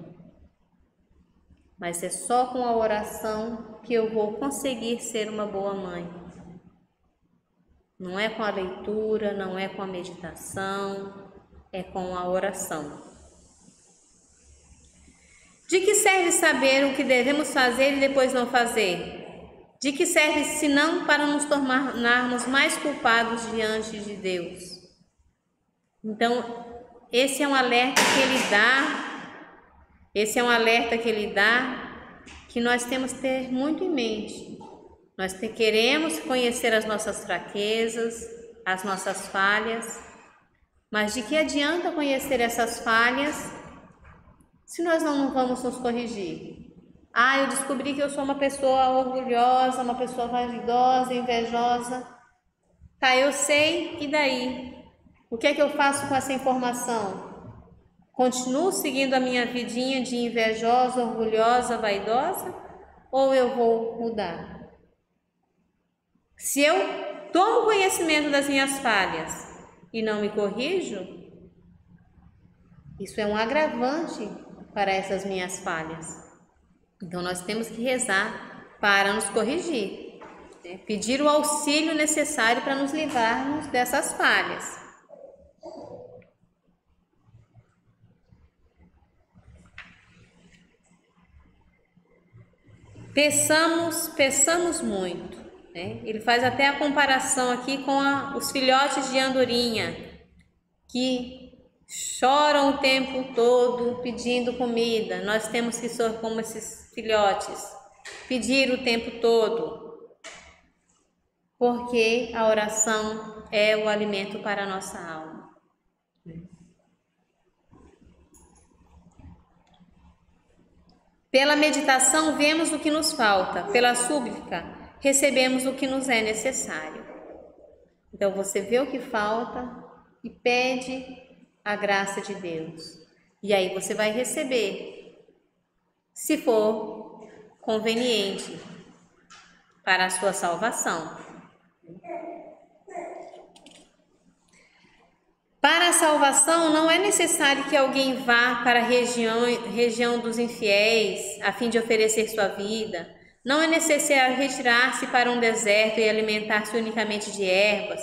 mas é só com a oração que eu vou conseguir ser uma boa mãe. Não é com a leitura, não é com a meditação, é com a oração. De que serve saber o que devemos fazer e depois não fazer? De que serve senão para nos tornarmos mais culpados diante de Deus? Então, esse é um alerta que ele dá, que nós temos que ter muito em mente. Nós queremos conhecer as nossas fraquezas, as nossas falhas, mas de que adianta conhecer essas falhas se nós não vamos nos corrigir? Eu descobri que eu sou uma pessoa orgulhosa, uma pessoa vaidosa, invejosa. Tá, eu sei, e daí? O que é que eu faço com essa informação? Continuo seguindo a minha vidinha de invejosa, orgulhosa, vaidosa? Ou eu vou mudar? Se eu tomo conhecimento das minhas falhas e não me corrijo, isso é um agravante para essas minhas falhas. Então nós temos que rezar para nos corrigir, né? Pedir o auxílio necessário para nos livrarmos dessas falhas. Peçamos muito, né? Ele faz até a comparação aqui com os filhotes de andorinha, que choram o tempo todo pedindo comida. Nós temos que ser como esses filhotes, pedir o tempo todo, porque a oração é o alimento para a nossa alma. Pela meditação vemos o que nos falta, pela súplica recebemos o que nos é necessário. Então você vê o que falta, e pede a graça de Deus. E aí você vai receber, se for conveniente para a sua salvação. Para a salvação, não é necessário que alguém vá para a região dos infiéis, a fim de oferecer sua vida. Não é necessário retirar-se para um deserto e alimentar-se unicamente de ervas.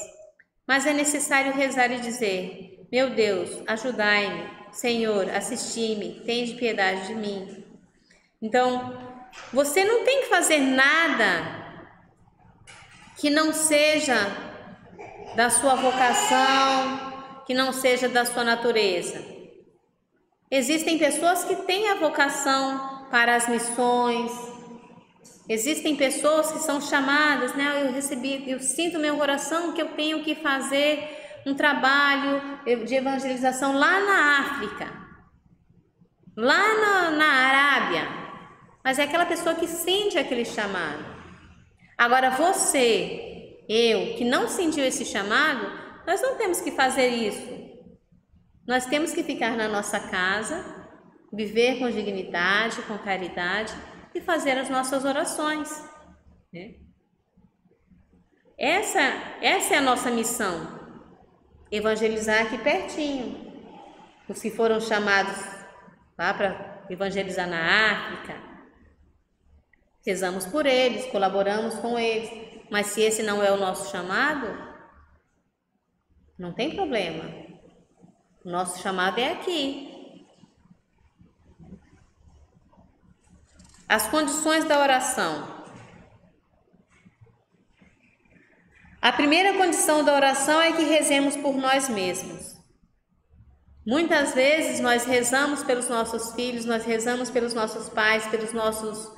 Mas é necessário rezar e dizer: meu Deus, ajudai-me. Senhor, assisti-me, tende piedade de mim. Então, você não tem que fazer nada que não seja da sua vocação, que não seja da sua natureza. Existem pessoas que têm a vocação para as missões. Existem pessoas que são chamadas, né? Eu sinto no meu coração que eu tenho que fazer um trabalho de evangelização lá na África, lá na Arábia. Mas é aquela pessoa que sente aquele chamado. Agora você, eu, que não sentiu esse chamado, nós não temos que fazer isso. Nós temos que ficar na nossa casa, viver com dignidade, com caridade e fazer as nossas orações, né? Essa é a nossa missão, evangelizar aqui pertinho. Os que foram chamados lá para evangelizar na África, rezamos por eles, colaboramos com eles, mas se esse não é o nosso chamado, não tem problema. O nosso chamado é aqui. As condições da oração. A primeira condição da oração é que rezemos por nós mesmos. Muitas vezes nós rezamos pelos nossos filhos, nós rezamos pelos nossos pais, pelos nossos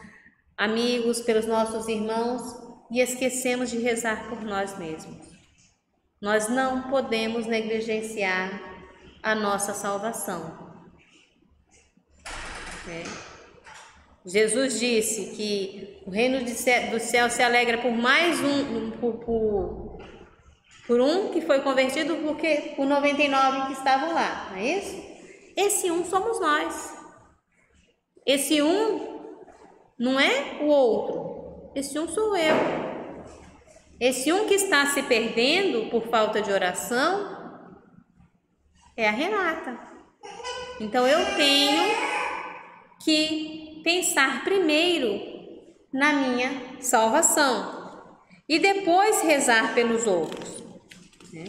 amigos, pelos nossos irmãos e esquecemos de rezar por nós mesmos. Nós não podemos negligenciar a nossa salvação. Jesus disse que o reino do céu se alegra por mais por um que foi convertido porque por 99 que estavam lá, não é isso? Esse um somos nós. Esse um não é o outro. Esse um sou eu. Esse um que está se perdendo por falta de oração é a Renata. Então eu tenho que pensar primeiro na minha salvação e depois rezar pelos outros, né?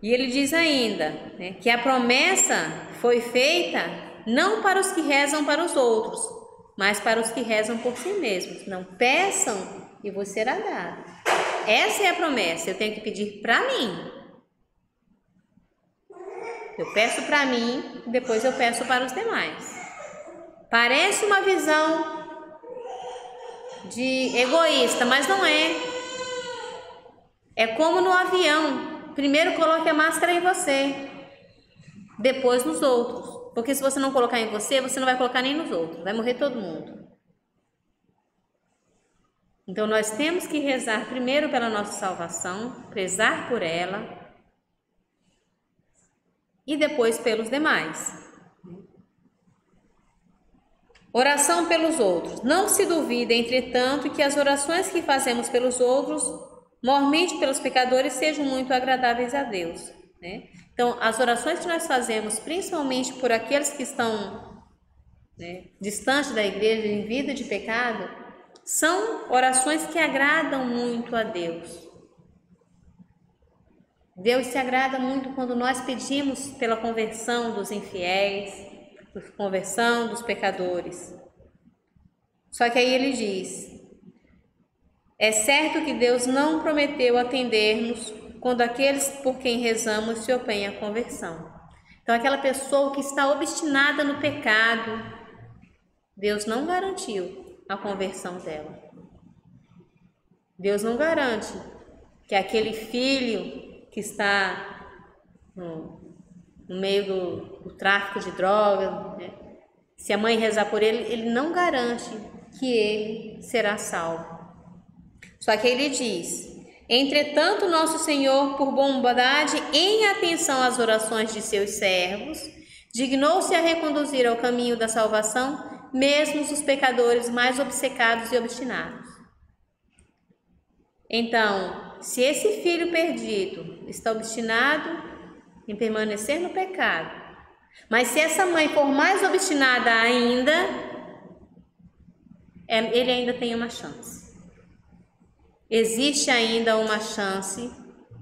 E ele diz ainda, né, que a promessa foi feita não para os que rezam para os outros, mas para os que rezam por si mesmos. Não peçam e vos será dado. Essa é a promessa. Eu tenho que pedir para mim. Eu peço para mim e depois eu peço para os demais. Parece uma visão de egoísta, mas não é. É como no avião. Primeiro coloque a máscara em você, depois nos outros. Porque se você não colocar em você, você não vai colocar nem nos outros. Vai morrer todo mundo. Então nós temos que rezar primeiro pela nossa salvação, prezar por ela e depois pelos demais. Oração pelos outros. Não se duvide, entretanto, que as orações que fazemos pelos outros, mormente pelos pecadores, sejam muito agradáveis a Deus, né? Então, as orações que nós fazemos, principalmente por aqueles que estão, né, distantes da igreja, em vida de pecado, são orações que agradam muito a Deus. Deus se agrada muito quando nós pedimos pela conversão dos infiéis, por conversão dos pecadores. Só que aí ele diz: é certo que Deus não prometeu atender-nos quando aqueles por quem rezamos se opõem à conversão. Então, aquela pessoa que está obstinada no pecado, Deus não garantiu a conversão dela. Deus não garante que aquele filho que está no meio do tráfico de drogas, né, se a mãe rezar por ele, ele não garante que ele será salvo. Só que ele diz Entretanto, nosso Senhor, por bondade, em atenção às orações de seus servos, dignou-se a reconduzir ao caminho da salvação, mesmo os pecadores mais obcecados e obstinados. Então, se esse filho perdido está obstinado em permanecer no pecado, mas se essa mãe for mais obstinada ainda, ele ainda tem uma chance. Existe ainda uma chance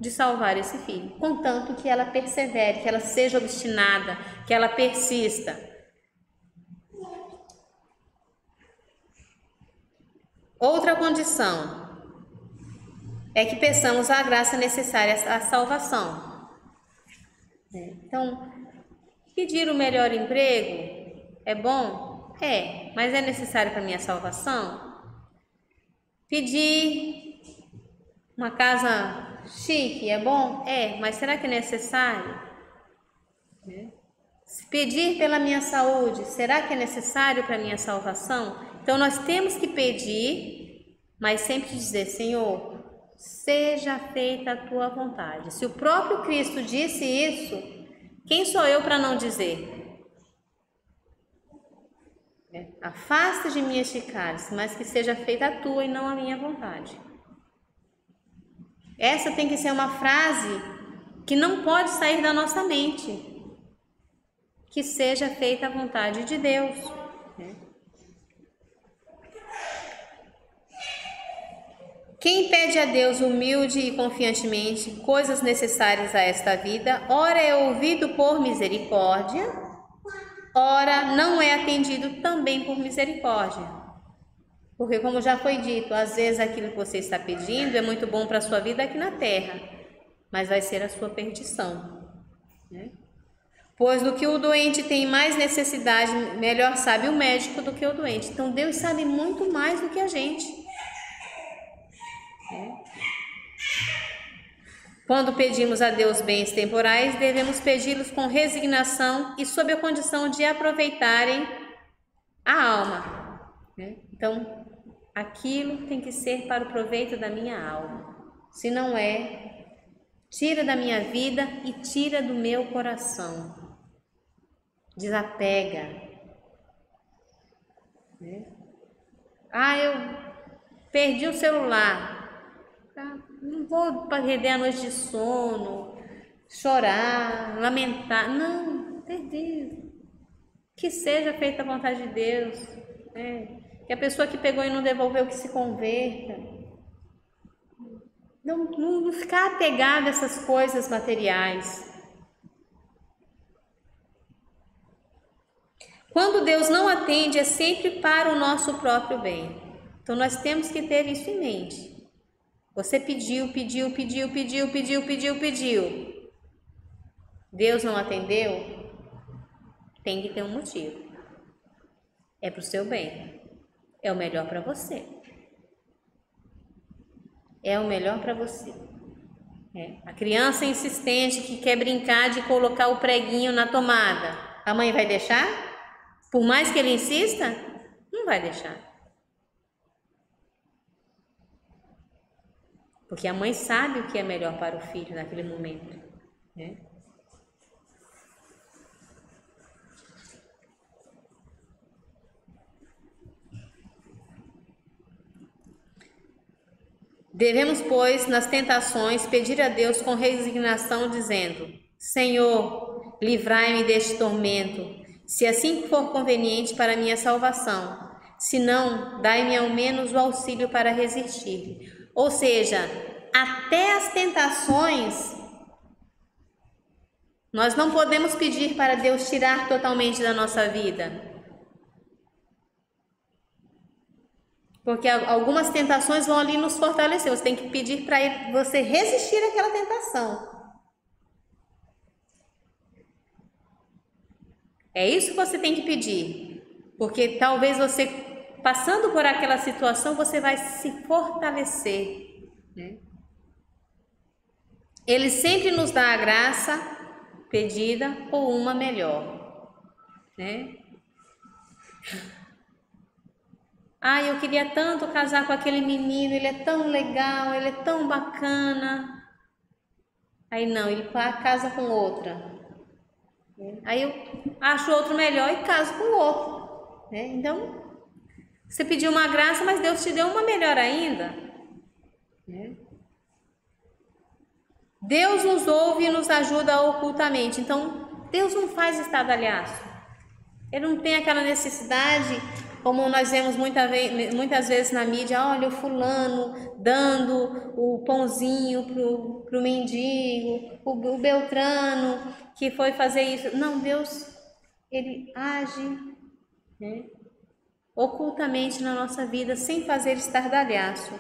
de salvar esse filho, contanto que ela persevere, que ela seja obstinada, que ela persista. Outra condição é que peçamos a graça necessária à salvação. Então, pedir o melhor emprego é bom? É, mas é necessário para a minha salvação? Pedir uma casa chique é bom? É, mas será que é necessário? Pedir pela minha saúde, será que é necessário para a minha salvação? Então nós temos que pedir, mas sempre dizer: Senhor, seja feita a tua vontade. Se o próprio Cristo disse isso, quem sou eu para não dizer? Afasta de mim este cálice, mas que seja feita a tua e não a minha vontade. Essa tem que ser uma frase que não pode sair da nossa mente. Que seja feita a vontade de Deus. Quem pede a Deus humilde e confiantemente coisas necessárias a esta vida, ora é ouvido por misericórdia, ora não é atendido também por misericórdia. Porque, como já foi dito, às vezes aquilo que você está pedindo é muito bom para a sua vida aqui na terra, mas vai ser a sua perdição. Pois do que o doente tem mais necessidade, melhor sabe o médico do que o doente. Então Deus sabe muito mais do que a gente. Quando pedimos a Deus bens temporais, devemos pedi-los com resignação e sob a condição de aproveitarem a alma. Então, aquilo tem que ser para o proveito da minha alma. Se não é, tira da minha vida e tira do meu coração. Desapega. Eu perdi o celular. Não vou perder a noite de sono, chorar, lamentar. Não, perdi. Que seja feita a vontade de Deus. Que a pessoa que pegou e não devolveu, que se converta. Não ficar apegado a essas coisas materiais. Quando Deus não atende, é sempre para o nosso próprio bem. Então nós temos que ter isso em mente. Você pediu. Deus não atendeu? Tem que ter um motivo. É para o seu bem. É o melhor para você. É o melhor para você. A criança insistente que quer brincar de colocar o preguinho na tomada, a mãe vai deixar? Por mais que ele insista, não vai deixar. Porque a mãe sabe o que é melhor para o filho naquele momento. Devemos, pois, nas tentações, pedir a Deus com resignação, dizendo: Senhor, livrai-me deste tormento, se assim for conveniente para a minha salvação. Se não, dai-me ao menos o auxílio para resistir. Ou seja, até as tentações, nós não podemos pedir para Deus tirar totalmente da nossa vida. Porque algumas tentações vão ali nos fortalecer. Você tem que pedir para você resistir àquela tentação. É isso que você tem que pedir. Porque talvez você, passando por aquela situação, você vai se fortalecer. Ele sempre nos dá a graça pedida ou uma melhor. Ah, eu queria tanto casar com aquele menino, ele é tão legal, ele é tão bacana. Aí não, ele casa com outra. Aí eu acho outro melhor e caso com o outro. Então, você pediu uma graça, mas Deus te deu uma melhor ainda. Deus nos ouve e nos ajuda ocultamente. Então, Deus não faz estardalhaço. Ele não tem aquela necessidade, como nós vemos muitas vezes na mídia, olha o fulano dando o pãozinho pro mendigo, o Beltrano que foi fazer isso. Não, Deus, ele age, ocultamente na nossa vida, sem fazer estardalhaço.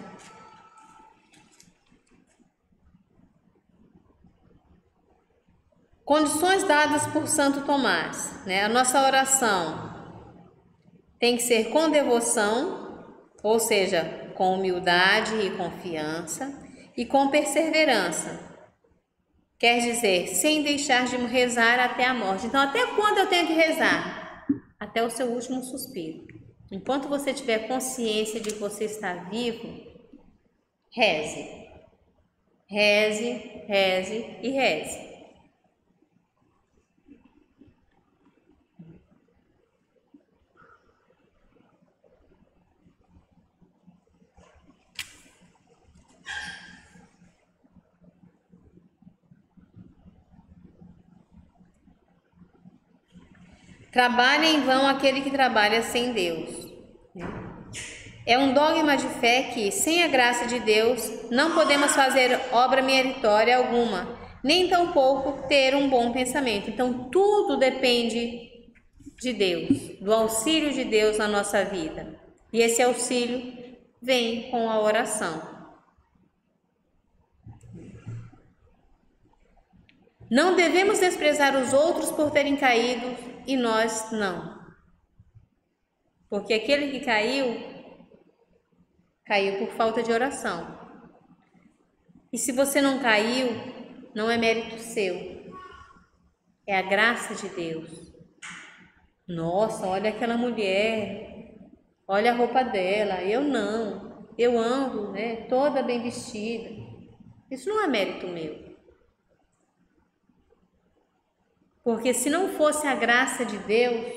Condições dadas por Santo Tomás, A nossa oração tem que ser com devoção, ou seja, com humildade e confiança, e com perseverança. Quer dizer, sem deixar de rezar até a morte. Então, até quando eu tenho que rezar? Até o seu último suspiro. Enquanto você tiver consciência de que você está vivo, reze. Reze, reze e reze. Trabalha em vão aquele que trabalha sem Deus. É um dogma de fé que, sem a graça de Deus, não podemos fazer obra meritória alguma, nem tampouco ter um bom pensamento. Então, tudo depende de Deus, do auxílio de Deus na nossa vida. E esse auxílio vem com a oração. Não devemos desprezar os outros por terem caído e nós não. Porque aquele que caiu, caiu por falta de oração. E se você não caiu, não é mérito seu. É a graça de Deus. Nossa, olha aquela mulher, olha a roupa dela, eu não. Eu ando, toda bem vestida. Isso não é mérito meu. Porque se não fosse a graça de Deus,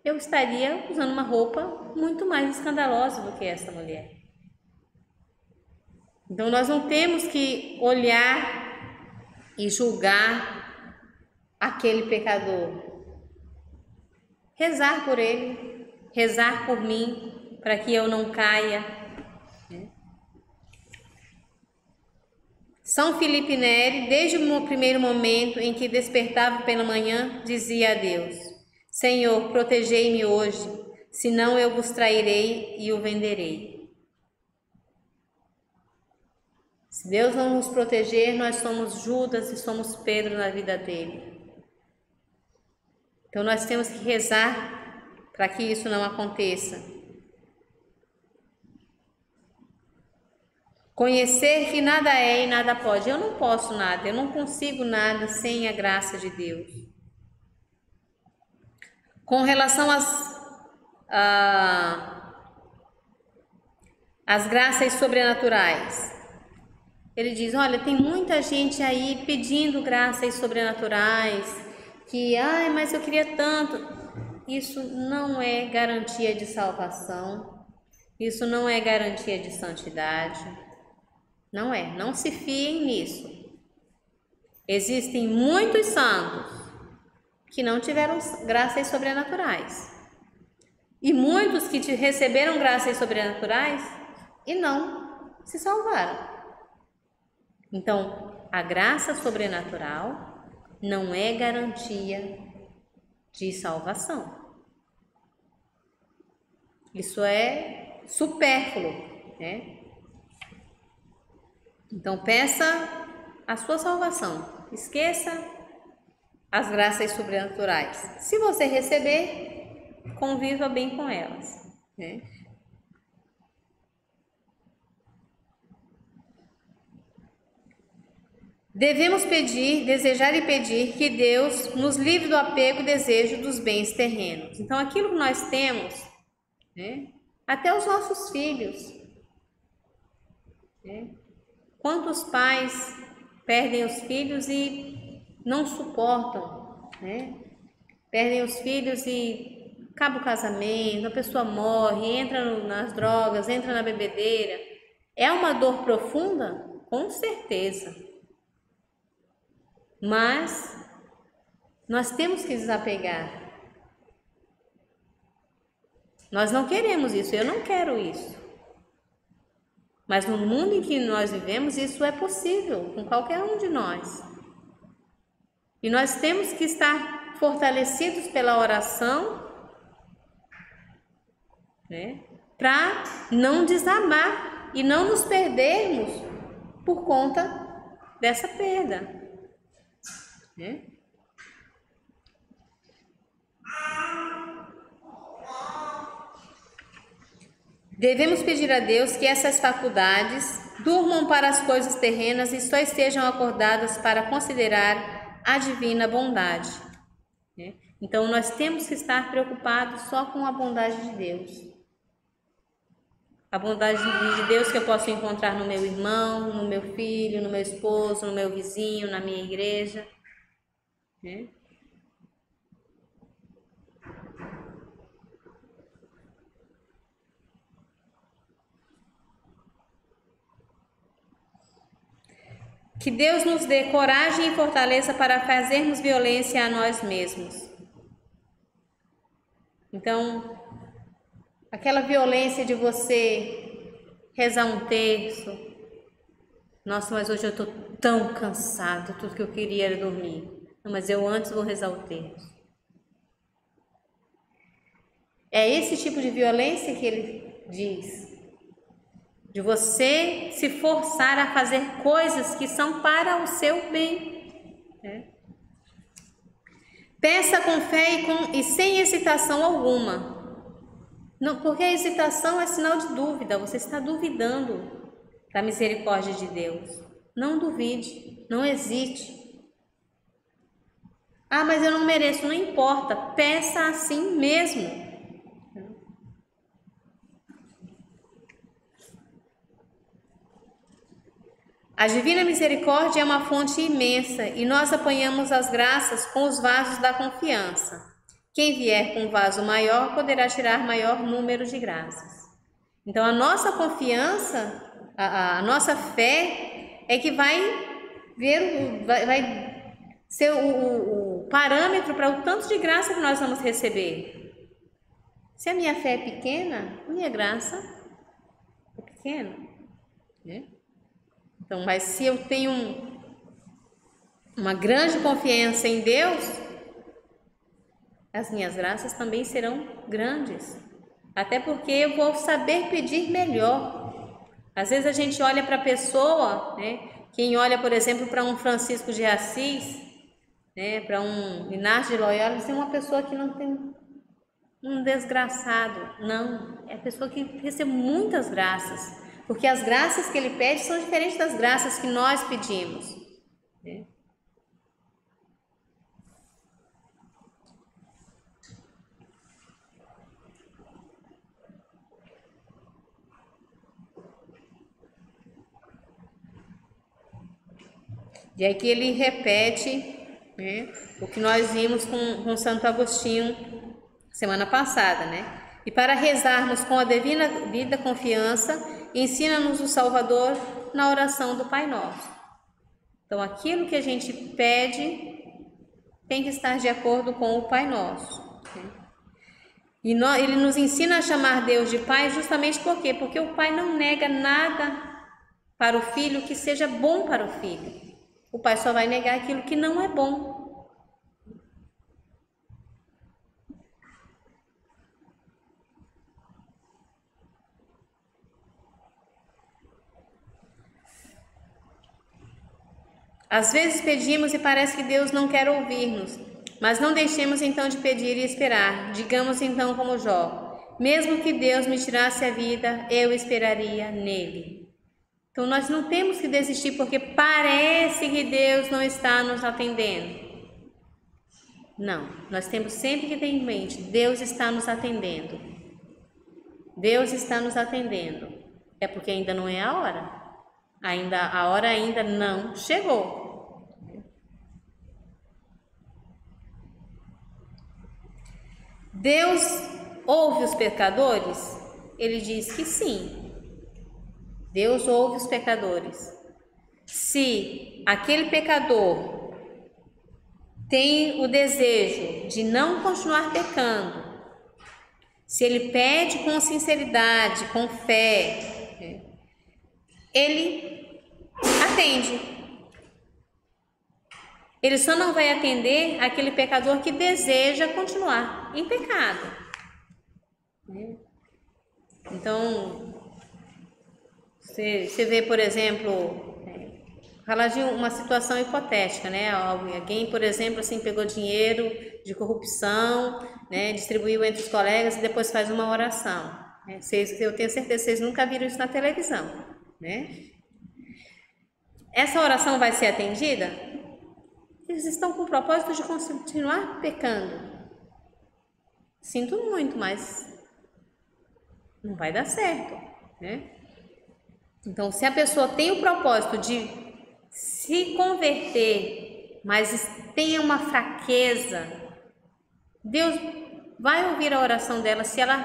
eu estaria usando uma roupa muito mais escandalosa do que essa mulher. Então nós não temos que olhar e julgar aquele pecador. Rezar por ele, rezar por mim, para que eu não caia. São Filipe Neri, desde o primeiro momento em que despertava pela manhã, dizia a Deus: Senhor, protegei-me hoje, senão eu vos trairei e o venderei. Se Deus não nos proteger, nós somos Judas e somos Pedro na vida dele. Então nós temos que rezar para que isso não aconteça. Conhecer que nada é e nada pode. Eu não posso nada, eu não consigo nada sem a graça de Deus. Com relação às graças sobrenaturais, ele diz, olha, tem muita gente aí pedindo graças sobrenaturais, que, mas eu queria tanto. Isso não é garantia de salvação, isso não é garantia de santidade. Não é, não se fiem nisso. Existem muitos santos que não tiveram graças sobrenaturais. E muitos que receberam graças sobrenaturais e não se salvaram. Então, a graça sobrenatural não é garantia de salvação. Isso é supérfluo, Então, peça a sua salvação. Esqueça as graças sobrenaturais. Se você receber, conviva bem com elas, Devemos pedir, desejar e pedir que Deus nos livre do apego e desejo dos bens terrenos. Então, aquilo que nós temos, né? Até os nossos filhos, né? Quantos pais perdem os filhos e não suportam, né? Perdem os filhos e acaba o casamento, a pessoa morre, entra nas drogas, entra na bebedeira. É uma dor profunda? Com certeza. Mas nós temos que desapegar. Nós não queremos isso, eu não quero isso. Mas no mundo em que nós vivemos, isso é possível com qualquer um de nós. E nós temos que estar fortalecidos pela oração, né, para não desabar e não nos perdermos por conta dessa perda, né? Devemos pedir a Deus que essas faculdades durmam para as coisas terrenas e só estejam acordadas para considerar a divina bondade, né? Então, nós temos que estar preocupados só com a bondade de Deus. A bondade de Deus que eu posso encontrar no meu irmão, no meu filho, no meu esposo, no meu vizinho, na minha igreja, né? Que Deus nos dê coragem e fortaleza para fazermos violência a nós mesmos. Então, aquela violência de você rezar um terço. Nossa, mas hoje eu estou tão cansado, tudo que eu queria era dormir. Não, mas eu antes vou rezar o terço. É esse tipo de violência que ele diz. De você se forçar a fazer coisas que são para o seu bem, né? Peça com fé e sem hesitação alguma. Não, porque a hesitação é sinal de dúvida, você está duvidando da misericórdia de Deus. Não duvide, não hesite. Ah, mas eu não mereço, não importa, peça assim mesmo. A divina misericórdia é uma fonte imensa e nós apanhamos as graças com os vasos da confiança. Quem vier com um vaso maior poderá tirar maior número de graças. Então, a nossa confiança, a nossa fé é que vai ser o parâmetro para o tanto de graça que nós vamos receber. Se a minha fé é pequena, a minha graça é pequena, né? Então, mas se eu tenho uma grande confiança em Deus, as minhas graças também serão grandes. Até porque eu vou saber pedir melhor. Às vezes a gente olha para a pessoa, né? Quem olha, por exemplo, para um Francisco de Assis, né? Para um Inácio de Loyola, diz, é uma pessoa que não tem um desgraçado. Não, é a pessoa que recebe muitas graças. Porque as graças que ele pede são diferentes das graças que nós pedimos, né? E aqui ele repete, né, o que nós vimos com Santo Agostinho semana passada, né? E para rezarmos com a devida confiança, ensina-nos o Salvador na oração do Pai Nosso. Então, aquilo que a gente pede tem que estar de acordo com o Pai Nosso, né? E ele nos ensina a chamar Deus de Pai justamente por quê? Porque o Pai não nega nada para o filho que seja bom para o filho. O Pai só vai negar aquilo que não é bom. Às vezes pedimos e parece que Deus não quer ouvir-nos, mas não deixemos então de pedir e esperar. Digamos então como Jó, mesmo que Deus me tirasse a vida, eu esperaria nele. Então nós não temos que desistir porque parece que Deus não está nos atendendo. Não, nós temos sempre que ter em mente, Deus está nos atendendo. Deus está nos atendendo. É porque ainda não é a hora. A hora ainda não chegou. Deus ouve os pecadores? Ele diz que sim. Deus ouve os pecadores. Se aquele pecador tem o desejo de não continuar pecando, se ele pede com sinceridade, com fé, ele atende. Ele só não vai atender aquele pecador que deseja continuar em pecado. Então, você vê, por exemplo, falar de uma situação hipotética, né? Alguém, por exemplo, assim, pegou dinheiro de corrupção, né? Distribuiu entre os colegas e depois faz uma oração. Eu tenho certeza que vocês nunca viram isso na televisão, né? Essa oração vai ser atendida? Eles estão com o propósito de continuar pecando. Sinto muito, mas não vai dar certo, né? Então, se a pessoa tem o propósito de se converter, mas tem uma fraqueza, Deus vai ouvir a oração dela se ela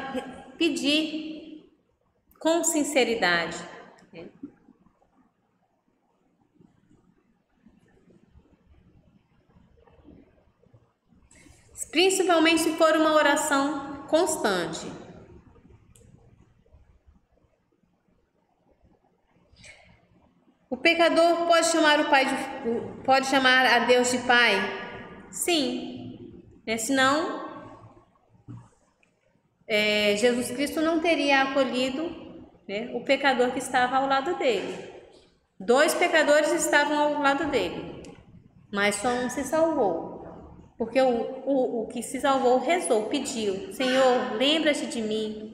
pedir com sinceridade. Principalmente se for uma oração constante. O pecador pode chamar a Deus de Pai? Sim. Senão, Jesus Cristo não teria acolhido, o pecador que estava ao lado dele. 2 pecadores estavam ao lado dele, mas só um se salvou. Porque o que se salvou rezou, pediu: Senhor, lembra-te de mim.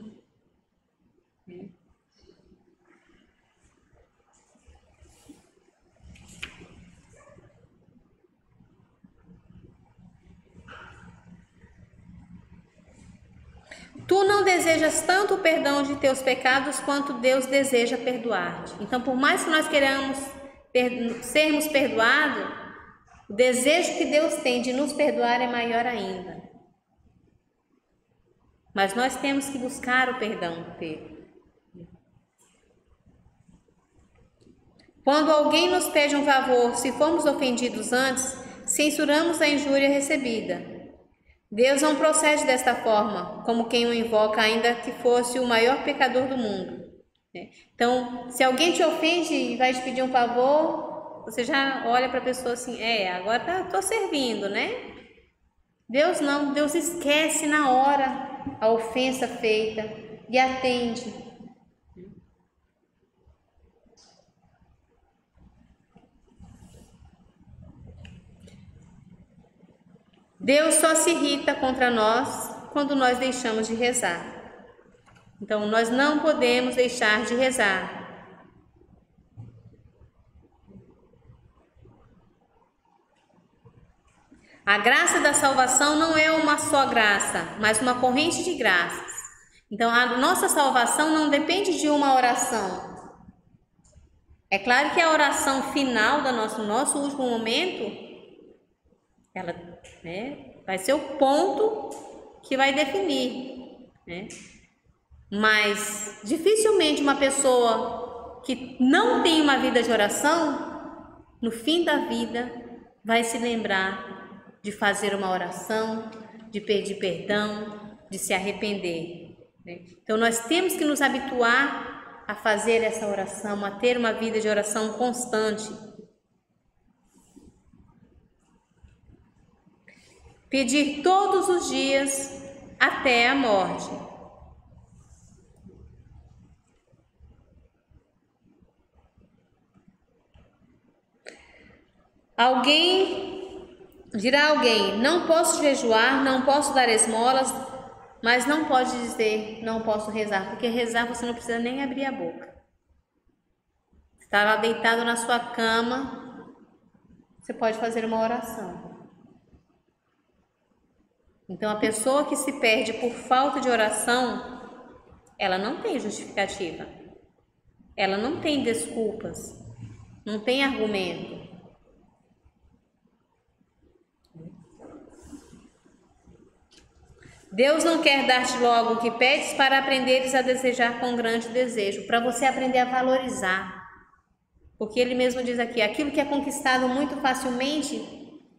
Tu não desejas tanto o perdão de teus pecados quanto Deus deseja perdoar-te. Então, por mais que nós queiramos sermos perdoados, o desejo que Deus tem de nos perdoar é maior ainda. Mas nós temos que buscar o perdão dele. Quando alguém nos pede um favor, se formos ofendidos antes, censuramos a injúria recebida. Deus não procede desta forma, como quem o invoca, ainda que fosse o maior pecador do mundo. Então, se alguém te ofende e vai te pedir um favor, você já olha para a pessoa assim: agora estou servindo, né? Deus não, Deus esquece na hora a ofensa feita e atende. Deus só se irrita contra nós quando nós deixamos de rezar. Então, nós não podemos deixar de rezar. A graça da salvação não é uma só graça, mas uma corrente de graças. Então, a nossa salvação não depende de uma oração. É claro que a oração final do nosso último momento, ela vai ser o ponto que vai definir, Mas dificilmente uma pessoa que não tem uma vida de oração, no fim da vida, vai se lembrar de fazer uma oração, de pedir perdão, de se arrepender. Então nós temos que nos habituar a fazer essa oração, a ter uma vida de oração constante. Pedir todos os dias até a morte. Dirá alguém: não posso jejuar, não posso dar esmolas, mas não pode dizer não posso rezar, porque rezar você não precisa nem abrir a boca. Está lá deitado na sua cama, você pode fazer uma oração. Então, a pessoa que se perde por falta de oração, ela não tem justificativa, ela não tem desculpas, não tem argumento. Deus não quer dar-te logo o que pedes para aprenderes a desejar com grande desejo, para você aprender a valorizar. Porque ele mesmo diz aqui, aquilo que é conquistado muito facilmente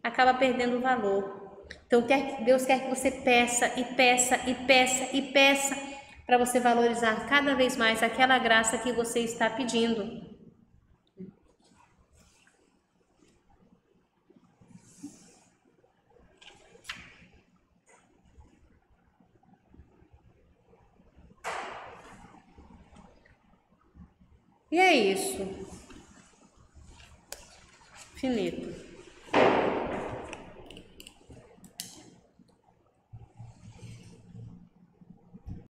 acaba perdendo valor. Então Deus quer que você peça e peça e peça e peça para você valorizar cada vez mais aquela graça que você está pedindo. E é isso. Finito.